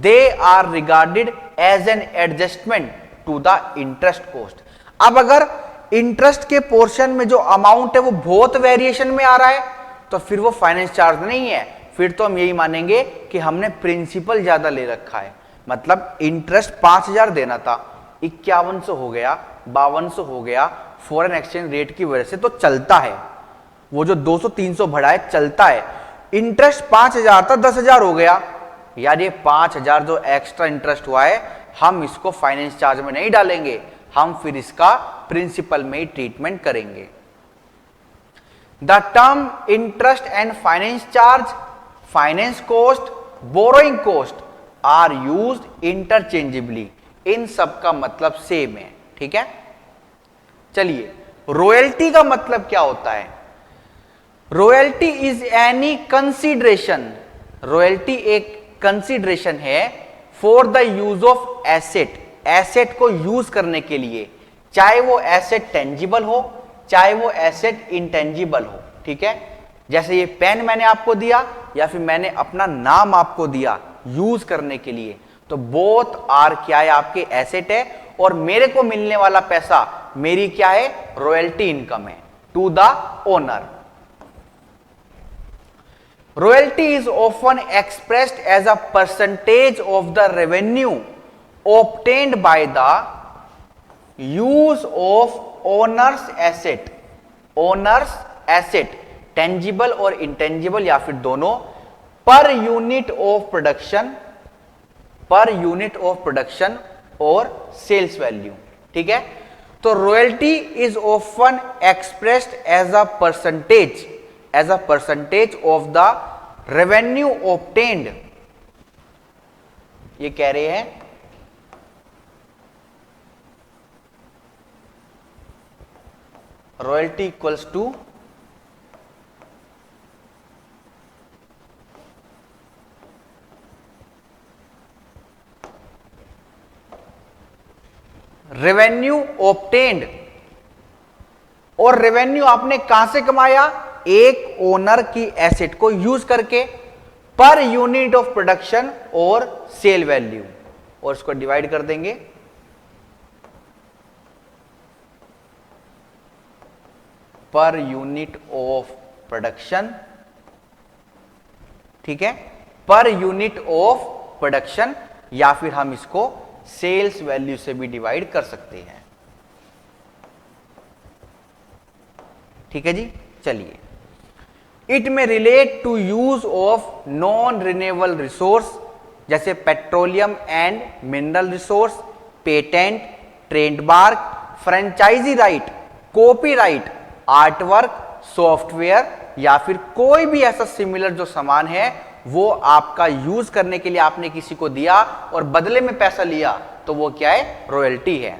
they are regarded as an adjustment to the interest cost. अब अगर इंटरेस्ट के पोर्शन में जो अमाउंट है वो बहुत वेरिएशन में आ रहा है, तो फिर वो फाइनेंस चार्ज नहीं है, फिर तो हम यही मानेंगे कि हमने प्रिंसिपल ज्यादा ले रखा है। मतलब इंटरेस्ट 5,000 देना था, 5100 हो गया, 5200 हो गया, फॉरेन एक्सचेंज रेट की वजह से तो चलता है, वो जो 200-300 बढ़ा है चलता है। इंटरेस्ट 5,000 था, 10,000 हो गया, यार ये 5,000 जो एक्स्ट्रा इंटरेस्ट हुआ है हम इसको फाइनेंस चार्ज में नहीं डालेंगे, हम फिर इसका प्रिंसिपल में ही ट्रीटमेंट करेंगे। The term interest and finance charge, finance cost, borrowing cost are used interchangeably, इन सब का मतलब सेम है, ठीक है। चलिए, रॉयल्टी का मतलब क्या होता है? Royalty is any consideration, royalty एक कंसीडरेशन है for the use of asset, asset को यूज करने के लिए, चाहे वो एसेट टेंजिबल हो चाहे वो एसेट इंटेंजिबल हो, ठीक है। जैसे ये पेन मैंने आपको दिया या फिर मैंने अपना नाम आपको दिया यूज करने के लिए, तो बोथ आर क्या है, आपके एसेट है, और मेरे को मिलने वाला पैसा मेरी क्या है, रॉयल्टी इनकम है to the owner. Royalty is often expressed as a percentage of the revenue obtained by the use of owner's asset, owner's asset tangible और intangible या फिर दोनों, per unit of production, per unit of production और sales value, ठीक है। तो royalty is often expressed as a percentage of the revenue obtained, ये कह रहे हैं royalty equals to revenue obtained, और रेवेन्यू आपने कहां से कमाया, एक ओनर की एसेट को यूज करके, पर यूनिट ऑफ प्रोडक्शन और सेल वैल्यू, और इसको डिवाइड कर देंगे पर यूनिट ऑफ प्रोडक्शन, ठीक है, पर यूनिट ऑफ प्रोडक्शन, या फिर हम इसको सेल्स वैल्यू से भी डिवाइड कर सकते हैं, ठीक है जी। चलिए, it may relate to use of non renewable resource, जैसे petroleum and mineral resource, patent, trademark, franchisee right, copyright, artwork, software, या फिर कोई भी ऐसा सिमिलर जो सामान है वो आपका यूज करने के लिए आपने किसी को दिया और बदले में पैसा लिया, तो वो क्या है, रॉयल्टी है।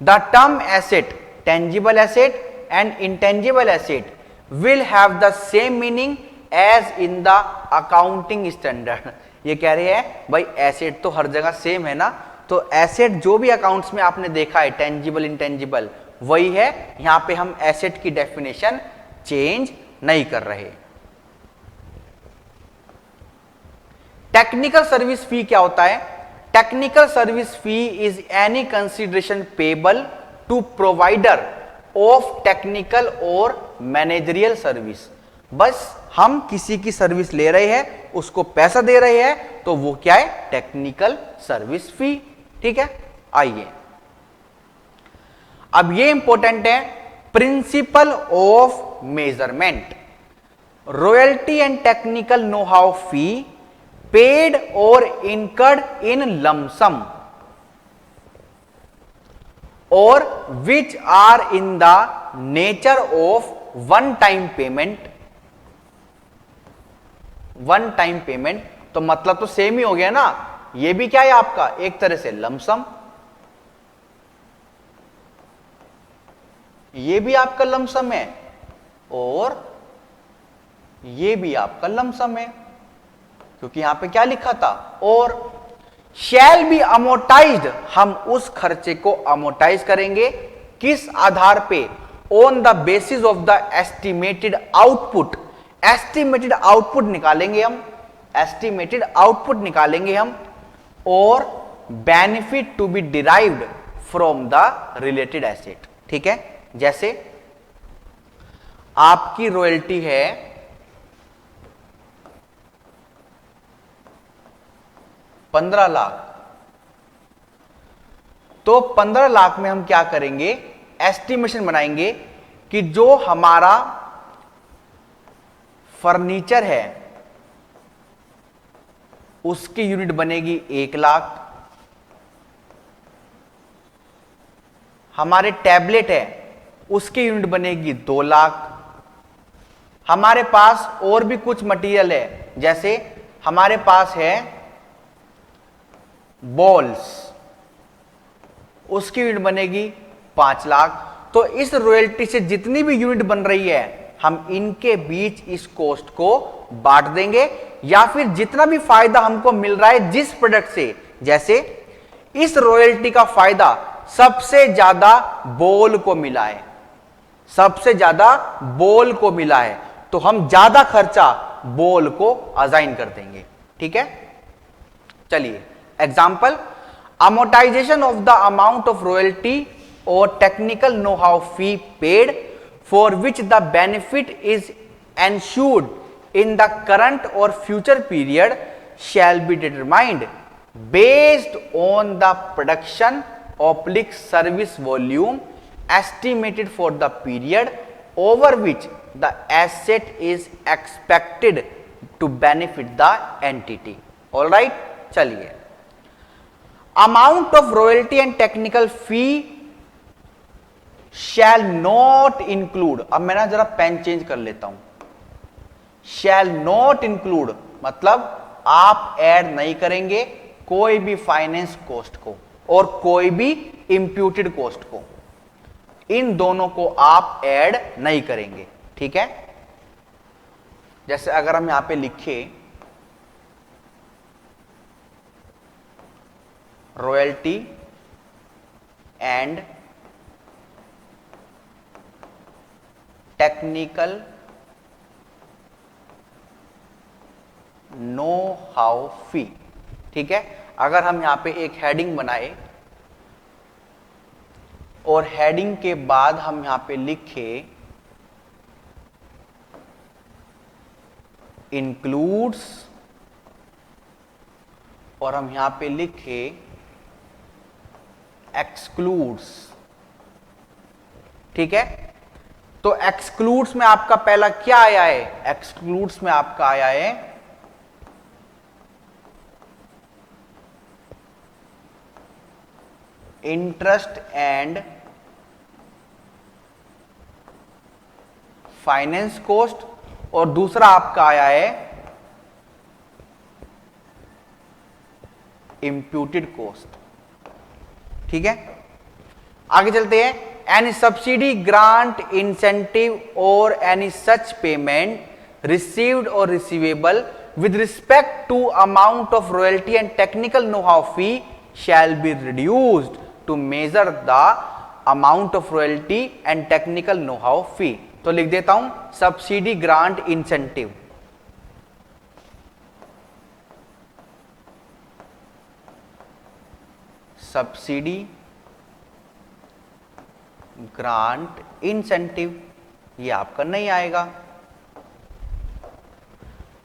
The term asset, tangible asset and intangible asset will have the same meaning as in the accounting standard, ये कह रहे हैं भाई एसेट तो हर जगह सेम है ना, तो एसेट जो भी अकाउंट्स में आपने देखा है टेंजिबल इंटेंजिबल वही है, यहां पे हम एसेट की डेफिनेशन चेंज नहीं कर रहे। टेक्निकल सर्विस फी क्या होता है? Technical service fee is any consideration payable to provider of technical or managerial service, बस हम किसी की सर्विस ले रहे हैं, उसको पैसा दे रहे हैं, तो वो क्या है, टेक्निकल सर्विस फी, ठीक है। आइए, अब ये इंपॉर्टेंट है, principle of measurement, royalty and technical know how fee paid और इनकर्ड इन लमसम और which are in the nature of one time payment, one time payment, तो मतलब तो सेम ही हो गया ना, ये भी क्या है आपका एक तरह से लमसम, ये भी आपका लमसम है और ये भी आपका लमसम है, क्योंकि यहां पे क्या लिखा था, और शैल बी अमोटाइज्ड, हम उस खर्चे को अमोटाइज करेंगे, किस आधार पे, on the basis of the estimated output, estimated output निकालेंगे हम, एस्टिमेटेड आउटपुट निकालेंगे हम, और benefit to be derived from the related asset. ठीक है, जैसे आपकी रॉयल्टी है 15 लाख, तो 15 लाख में हम क्या करेंगे, एस्टिमेशन बनाएंगे कि जो हमारा फर्नीचर है उसकी यूनिट बनेगी 1 लाख, हमारे टैबलेट है उसकी यूनिट बनेगी 2 लाख, हमारे पास और भी कुछ मटेरियल है, जैसे हमारे पास है बॉल्स, उसकी यूनिट बनेगी 5 लाख। तो इस रॉयल्टी से जितनी भी यूनिट बन रही है हम इनके बीच इस कॉस्ट को बांट देंगे, या फिर जितना भी फायदा हमको मिल रहा है जिस प्रोडक्ट से, जैसे इस रॉयल्टी का फायदा सबसे ज्यादा बॉल को मिला है, सबसे ज्यादा बॉल को मिला है, तो हम ज्यादा खर्चा बॉल को असाइन कर देंगे। ठीक है, चलिए example, amortization of the amount of royalty or technical know-how fee paid for which the benefit is ensured in the current or future period shall be determined based on the production oblique service volume estimated for the period over which the asset is expected to benefit the entity। all right, चलिए, amount of royalty and technical fee shall not include, अब मैं ना जरा पेन चेंज कर लेता हूं, shall not include मतलब आप ऐड नहीं करेंगे कोई भी फाइनेंस कॉस्ट को और कोई भी इंप्यूटेड कॉस्ट को, इन दोनों को आप ऐड नहीं करेंगे। ठीक है, जैसे अगर हम यहां पे लिखे royalty and technical know how fee. ठीक है, अगर हम यहां पे एक हेडिंग बनाए और हेडिंग के बाद हम यहां पे लिखे इंक्लूड्स और हम यहां पे लिखे एक्सक्लूड्स। ठीक है, तो एक्सक्लूड्स में आपका पहला क्या आया है, एक्सक्लूड्स में आपका आया है इंटरेस्ट एंड फाइनेंस कॉस्ट, और दूसरा आपका आया है इंप्यूटेड कॉस्ट। ठीक है, आगे चलते हैं, एनी सब्सिडी ग्रांट इंसेंटिव और एनी सच पेमेंट रिसीव्ड और receivable with respect to amount of royalty and technical know-how fee shall be reduced to measure the amount of royalty and technical know-how fee। तो लिख देता हूं subsidy grant incentive, subsidy grant incentive, ये आपका नहीं आएगा।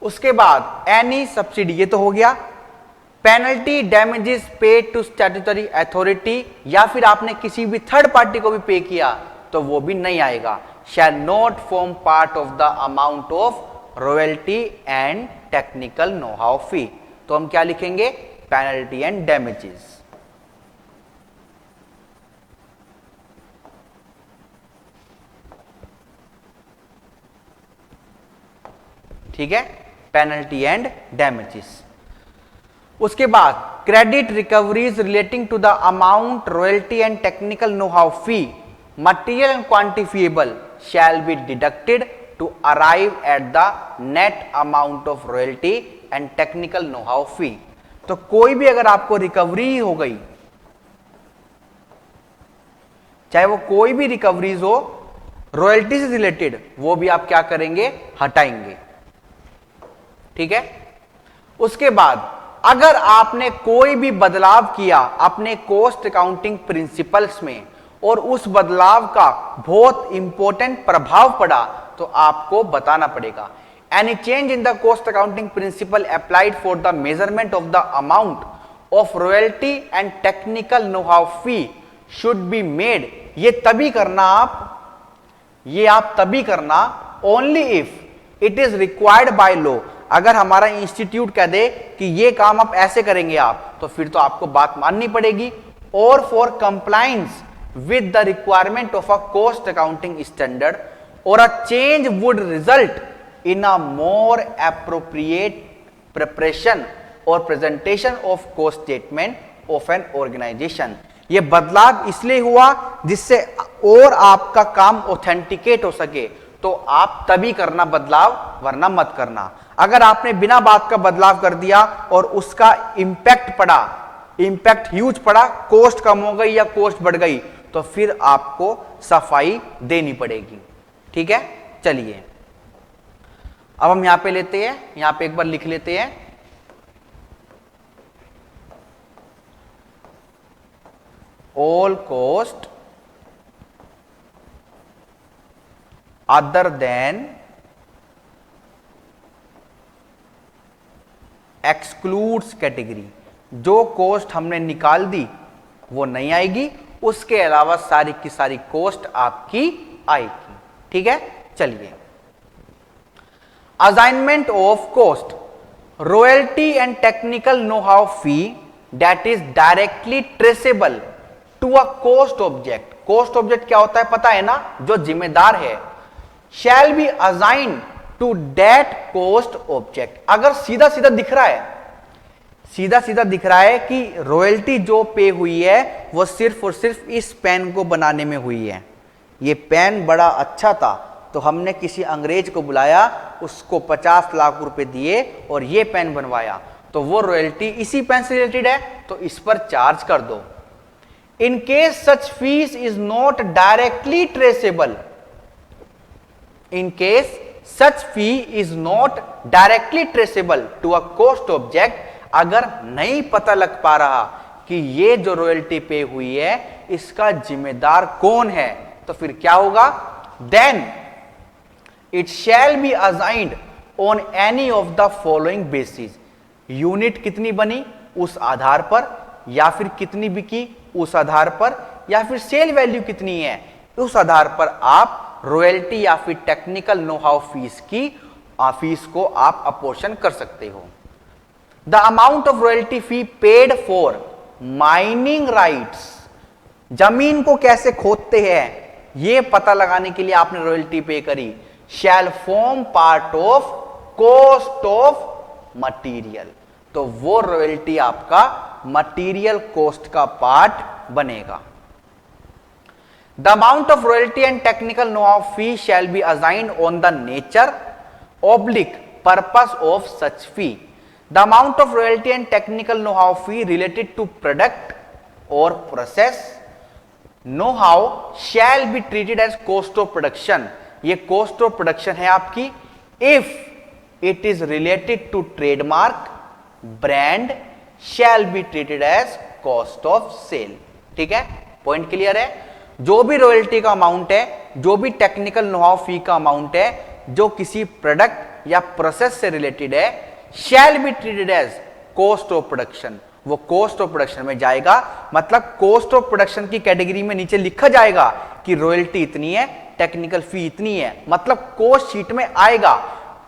उसके बाद एनी सब्सिडी, ये तो हो गया। Penalty damages paid to statutory authority, या फिर आपने किसी भी थर्ड पार्टी को भी पे किया तो वो भी नहीं आएगा। Shall not form part of the amount of royalty and technical know how fee. तो हम क्या लिखेंगे, पेनल्टी एंड डैमेजेस। ठीक है, पेनल्टी एंड डैमेजेस। उसके बाद credit recoveries relating to the amount royalty and technical know how fee material and quantifiable shall be deducted to arrive at the net amount of royalty and technical know how fee. तो कोई भी अगर आपको रिकवरी हो गई, चाहे वो कोई भी रिकवरीज हो रॉयल्टी से रिलेटेड, वो भी आप क्या करेंगे, हटाएंगे। ठीक है, उसके बाद अगर आपने कोई भी बदलाव किया अपने कॉस्ट अकाउंटिंग प्रिंसिपल्स में और उस बदलाव का बहुत इंपॉर्टेंट प्रभाव पड़ा तो आपको बताना पड़ेगा। Any change in the cost accounting principal applied for the measurement of the amount of royalty and technical know how fee should be made, ये आप तभी करना only if it is required by law. अगर हमारा इंस्टीट्यूट कह दे कि ये काम आप ऐसे करेंगे आप, तो फिर तो आपको बात माननी पड़ेगी। Or for compliance with the requirement of a cost accounting standard or a change would result in a more appropriate preparation or presentation of cost statement of an organisation. ये बदलाव इसलिए हुआ जिससे और आपका काम ऑथेंटिकेट हो सके, तो आप तभी करना बदलाव, वरना मत करना। अगर आपने बिना बात का बदलाव कर दिया और उसका इंपैक्ट ह्यूज पड़ा, कॉस्ट कम हो गई या कॉस्ट बढ़ गई, तो फिर आपको सफाई देनी पड़ेगी। ठीक है, चलिए अब हम यहां पे लेते हैं, यहां पे एक बार लिख लेते हैं, all cost other than excludes category. जो कॉस्ट हमने निकाल दी वो नहीं आएगी, उसके अलावा सारी की सारी कॉस्ट आपकी आएगी। ठीक है, चलिए assignment of cost, royalty and technical know how fee that is directly traceable to a cost object. Cost object क्या होता है पता है ना, जो जिम्मेदार है। Shall be assign to that cost object. अगर सीधा सीधा दिख रहा है कि रॉयल्टी जो पे हुई है वो सिर्फ और सिर्फ इस पेन को बनाने में हुई है, ये पेन बड़ा अच्छा था तो हमने किसी अंग्रेज को बुलाया, उसको 50 लाख रुपए दिए और ये पेन बनवाया, तो वो रॉयल्टी इसी पेन से रिलेटेड है, तो इस पर चार्ज कर दो। In case such fees is not directly traceable, in case such fee is not directly traceable to a cost object, अगर नहीं पता लग पा रहा कि ये जो रॉयल्टी पे हुई है इसका जिम्मेदार कौन है, तो फिर क्या होगा, then it shall be assigned on any of the following basis. Unit कितनी बनी उस आधार पर, या फिर कितनी बिकी उस आधार पर, या फिर सेल वैल्यू कितनी है उस आधार पर आप रॉयल्टी या फिर टेक्निकल नो हाउ फीस को आप अपोर्शन कर सकते हो। The amount of royalty fee paid for mining rights, जमीन को कैसे खोदते हैं ये पता लगाने के लिए आपने रॉयल्टी पे करी, shall form part of cost of material, तो वो रॉयल्टी आपका मटीरियल कॉस्ट का पार्ट बनेगा। The amount of royalty and technical know-how fee shall be assigned on the nature / purpose of such fee. The amount of royalty and technical know-how fee related to product or process know-how shall be treated as cost of production. ये cost of production है आपकी। If it is related to trademark, brand shall be treated as cost of sale. ठीक है, पॉइंट क्लियर है। जो भी रॉयल्टी का अमाउंट है, जो भी टेक्निकल नो हाउ फी का अमाउंट है, जो किसी प्रोडक्ट या प्रोसेस से रिलेटेड है, shall be treated as cost of production, वो कॉस्ट ऑफ प्रोडक्शन में जाएगा। मतलब कॉस्ट ऑफ प्रोडक्शन की कैटेगरी में नीचे लिखा जाएगा कि रॉयल्टी इतनी है, टेक्निकल फी इतनी है, मतलब कॉस्ट शीट में आएगा।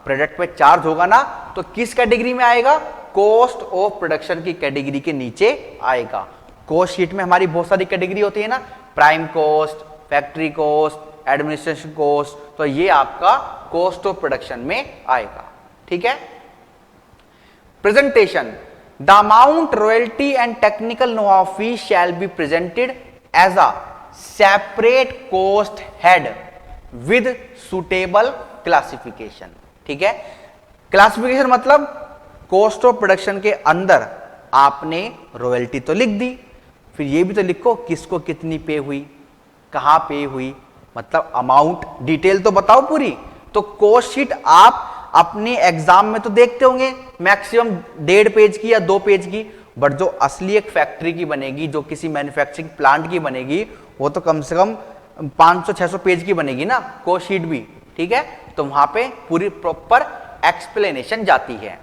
प्रोडक्ट पे चार्ज होगा ना, तो किस कैटेगरी में आएगा, कॉस्ट ऑफ प्रोडक्शन की कैटेगरी के नीचे आएगा। कॉस्ट शीट में हमारी बहुत सारी कैटेगरी होती है ना, prime cost, factory cost, administration cost, तो ये आपका कॉस्ट ऑफ प्रोडक्शन में आएगा। ठीक है, presentation, the amount royalty and technical know how fee shall be presented as a separate cost head with suitable classification. ठीक है, क्लासिफिकेशन मतलब कॉस्ट ऑफ प्रोडक्शन के अंदर आपने रॉयल्टी तो लिख दी, फिर ये भी तो लिखो किसको कितनी पे हुई, कहां पे हुई, मतलब अमाउंट डिटेल तो बताओ पूरी। तो कॉस्ट शीट आप अपनी एग्जाम में तो देखते होंगे मैक्सिमम 1.5 पेज की या 2 पेज की, बट जो असली एक फैक्ट्री की बनेगी, जो किसी मैन्युफैक्चरिंग प्लांट की बनेगी, वो तो कम से कम 500-600 पेज की बनेगी ना, कोड शीट भी, ठीक है। तो वहां पे पूरी प्रॉपर एक्सप्लेनेशन जाती है।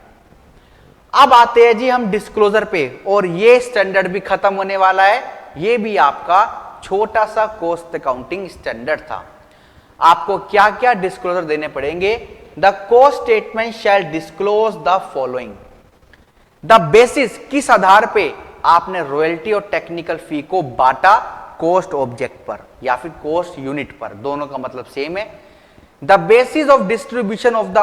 अब आते हैं जी हम डिस्क्लोजर पे, और ये स्टैंडर्ड भी खत्म होने वाला है। ये भी आपका छोटा सा कॉस्ट अकाउंटिंग स्टैंडर्ड था। आपको क्या क्या डिस्क्लोजर देने पड़ेंगे? The cost statement shall disclose the following. The basis, किस आधार पे आपने रॉयल्टी और टेक्निकल फी को बांटा? कॉस्ट ऑब्जेक्ट पर या फिर कॉस्ट यूनिट पर, दोनों का मतलब सेम है। The basis of distribution of the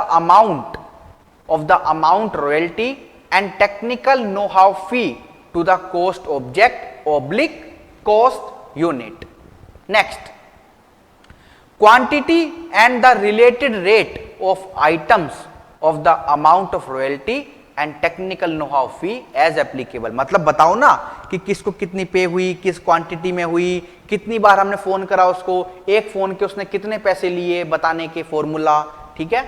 amount royalty and technical know how fee to the cost object oblique cost unit. Next, quantity and the related rate of items of the amount of royalty and technical know-how fee as applicable। मतलब बताओ ना कि किसको कितनी पे हुई, किस क्वांटिटी में हुई, कितनी बार हमने फोन करा उसको, एक फोन के उसने कितने पैसे लिए, बताने के फॉर्मूला, ठीक है।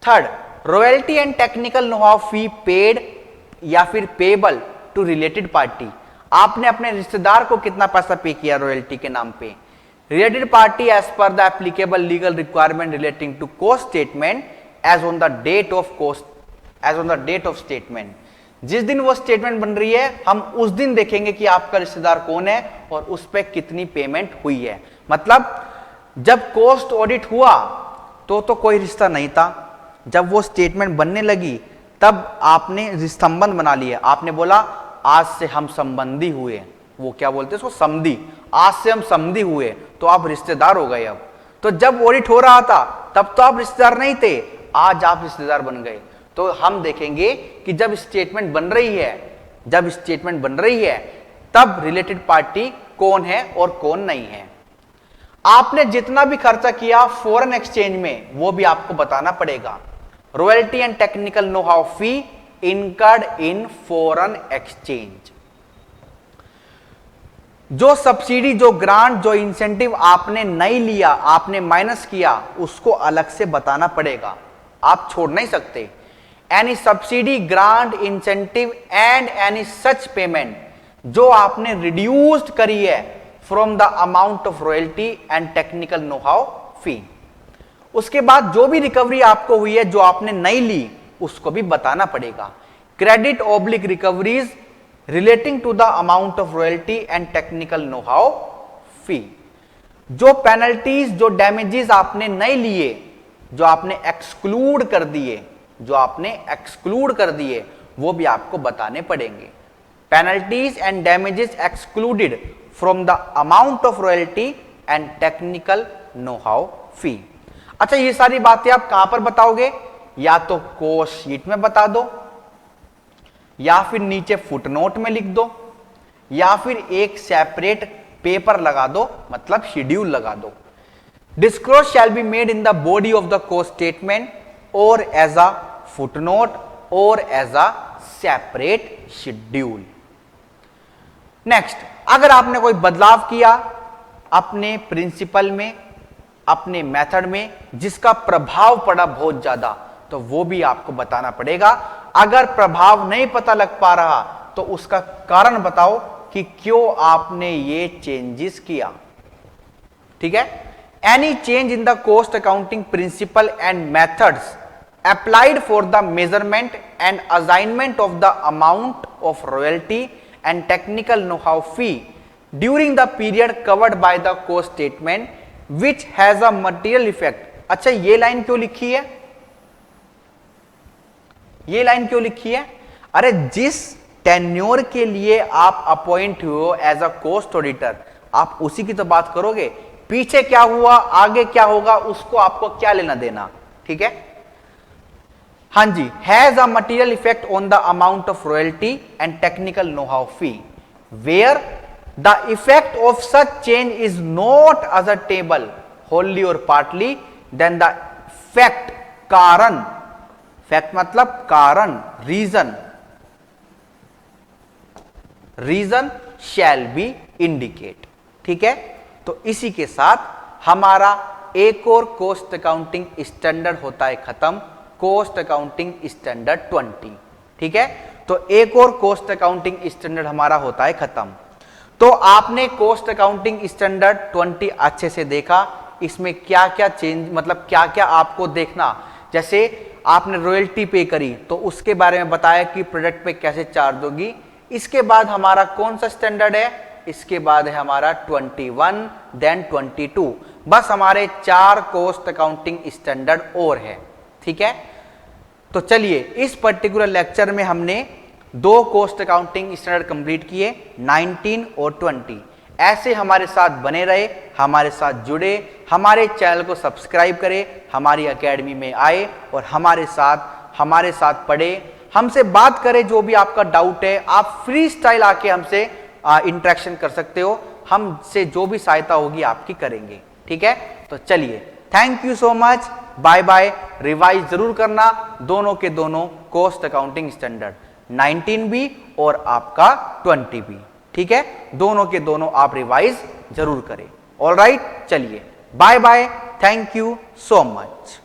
Third, royalty and technical no-how fee paid या फिर पेबल टू रिलेटेड पार्टी। आपने अपने रिश्तेदार को कितना पैसा पे किया रॉयल्टी के नाम पे? Related party as per the applicable legal requirement relating to cost statement as on the date of statement। जिस दिन वो स्टेटमेंट बन रही है हम उस दिन देखेंगे कि आपका रिश्तेदार कौन है और उस पर कितनी पेमेंट हुई है। मतलब जब कॉस्ट ऑडिट हुआ तो कोई रिश्ता नहीं था, जब वो स्टेटमेंट बनने लगी तब आपने संबंध बना लिया। आपने बोला आज से हम संबंधी हुए, वो क्या बोलते हैं उसको, समधी। आज से हम समधी हुए तो आप रिश्तेदार हो गए। अब तो जब ऑडिट हो रहा था तब तो आप रिश्तेदार नहीं थे, आज आप रिश्तेदार बन गए। तो हम देखेंगे कि जब स्टेटमेंट बन रही है तब रिलेटेड पार्टी कौन है और कौन नहीं है। आपने जितना भी खर्चा किया फॉरेन एक्सचेंज में वो भी आपको बताना पड़ेगा। Royalty and technical know how fee incurred in foreign exchange. जो सब्सिडी, जो ग्रांट, जो इंसेंटिव आपने नहीं लिया, आपने माइनस किया, उसको अलग से बताना पड़ेगा, आप छोड़ नहीं सकते। Any subsidy, grant, incentive and any such payment जो आपने रिड्यूस्ड करी है from the amount of royalty and technical know how fee. उसके बाद जो भी रिकवरी आपको हुई है जो आपने नहीं ली उसको भी बताना पड़ेगा। Credit oblique recoveries relating to the amount of royalty and technical know how fee. जो पेनल्टीज, जो डैमेजेस आपने नहीं लिए, जो आपने एक्सक्लूड कर दिए, वो भी आपको बताने पड़ेंगे। Penalties and damages excluded from the amount of royalty and technical know how fee. अच्छा, ये सारी बातें आप कहां पर बताओगे? या तो कॉस्ट शीट में बता दो, या फिर नीचे फुटनोट में लिख दो, या फिर एक सेपरेट पेपर लगा दो, मतलब शेड्यूल लगा दो। Disclose shall be made in the body of the cost statement or as a footnote or as a separate schedule. Next, अगर आपने कोई बदलाव किया अपने प्रिंसिपल में, अपने मेथड में, जिसका प्रभाव पड़ा बहुत ज्यादा, तो वो भी आपको बताना पड़ेगा। अगर प्रभाव नहीं पता लग पा रहा तो उसका कारण बताओ कि क्यों आपने ये चेंजेस किया, ठीक है। Any change in the cost accounting principle and methods applied for the measurement and assignment of the amount of royalty and technical know how fee during the period covered by the cost statement which has a material effect. अच्छा, ये लाइन क्यों लिखी है? ये लाइन क्यों लिखी है? अरे जिस टेन्योर के लिए आप अपॉइंट हुए एज अ कॉस्ट ऑडिटर, आप उसी की तो बात करोगे। पीछे क्या हुआ, आगे क्या होगा, उसको आपको क्या लेना देना, ठीक है। हाँ जी, has a material effect on the amount of royalty and technical know how fee where the effect of such change is not ascertainable wholly or partly, then the fact, कारण, फैक्ट मतलब कारण, रीजन शैल बी इंडिकेट, ठीक है। तो इसी के साथ हमारा एक और कॉस्ट अकाउंटिंग स्टैंडर्ड होता है खत्म, कॉस्ट अकाउंटिंग स्टैंडर्ड 20। ठीक है, तो एक और कॉस्ट अकाउंटिंग स्टैंडर्ड हमारा होता है खत्म। तो आपने कॉस्ट अकाउंटिंग स्टैंडर्ड 20 अच्छे से देखा, इसमें क्या क्या चेंज, मतलब क्या क्या आपको देखना, जैसे आपने रॉयल्टी पे करी तो उसके बारे में बताया कि प्रोडक्ट पे कैसे चार्ज होगी। इसके बाद हमारा कौन सा स्टैंडर्ड है, इसके बाद है हमारा 21, देन 22। बस हमारे 4 कॉस्ट अकाउंटिंग स्टैंडर्ड और है। ठीक है, तो चलिए इस पर्टिकुलर लेक्चर में हमने 2 कॉस्ट अकाउंटिंग स्टैंडर्ड कंप्लीट किए, 19 और 20। ऐसे हमारे साथ बने रहे, हमारे साथ जुड़े, हमारे चैनल को सब्सक्राइब करें, हमारी एकेडमी में आए और हमारे साथ पढ़े, हमसे बात करें। जो भी आपका डाउट है आप फ्री स्टाइल आके हमसे इंटरेक्शन कर सकते हो, हमसे जो भी सहायता होगी आपकी करेंगे। ठीक है, तो चलिए thank you so much, bye bye. Revise जरूर करना दोनों के दोनों कॉस्ट अकाउंटिंग स्टैंडर्ड, 19 भी और आपका 20 भी। ठीक है, दोनों के दोनों आप रिवाइज जरूर करें। ऑलराइट, चलिए bye bye, thank you so much.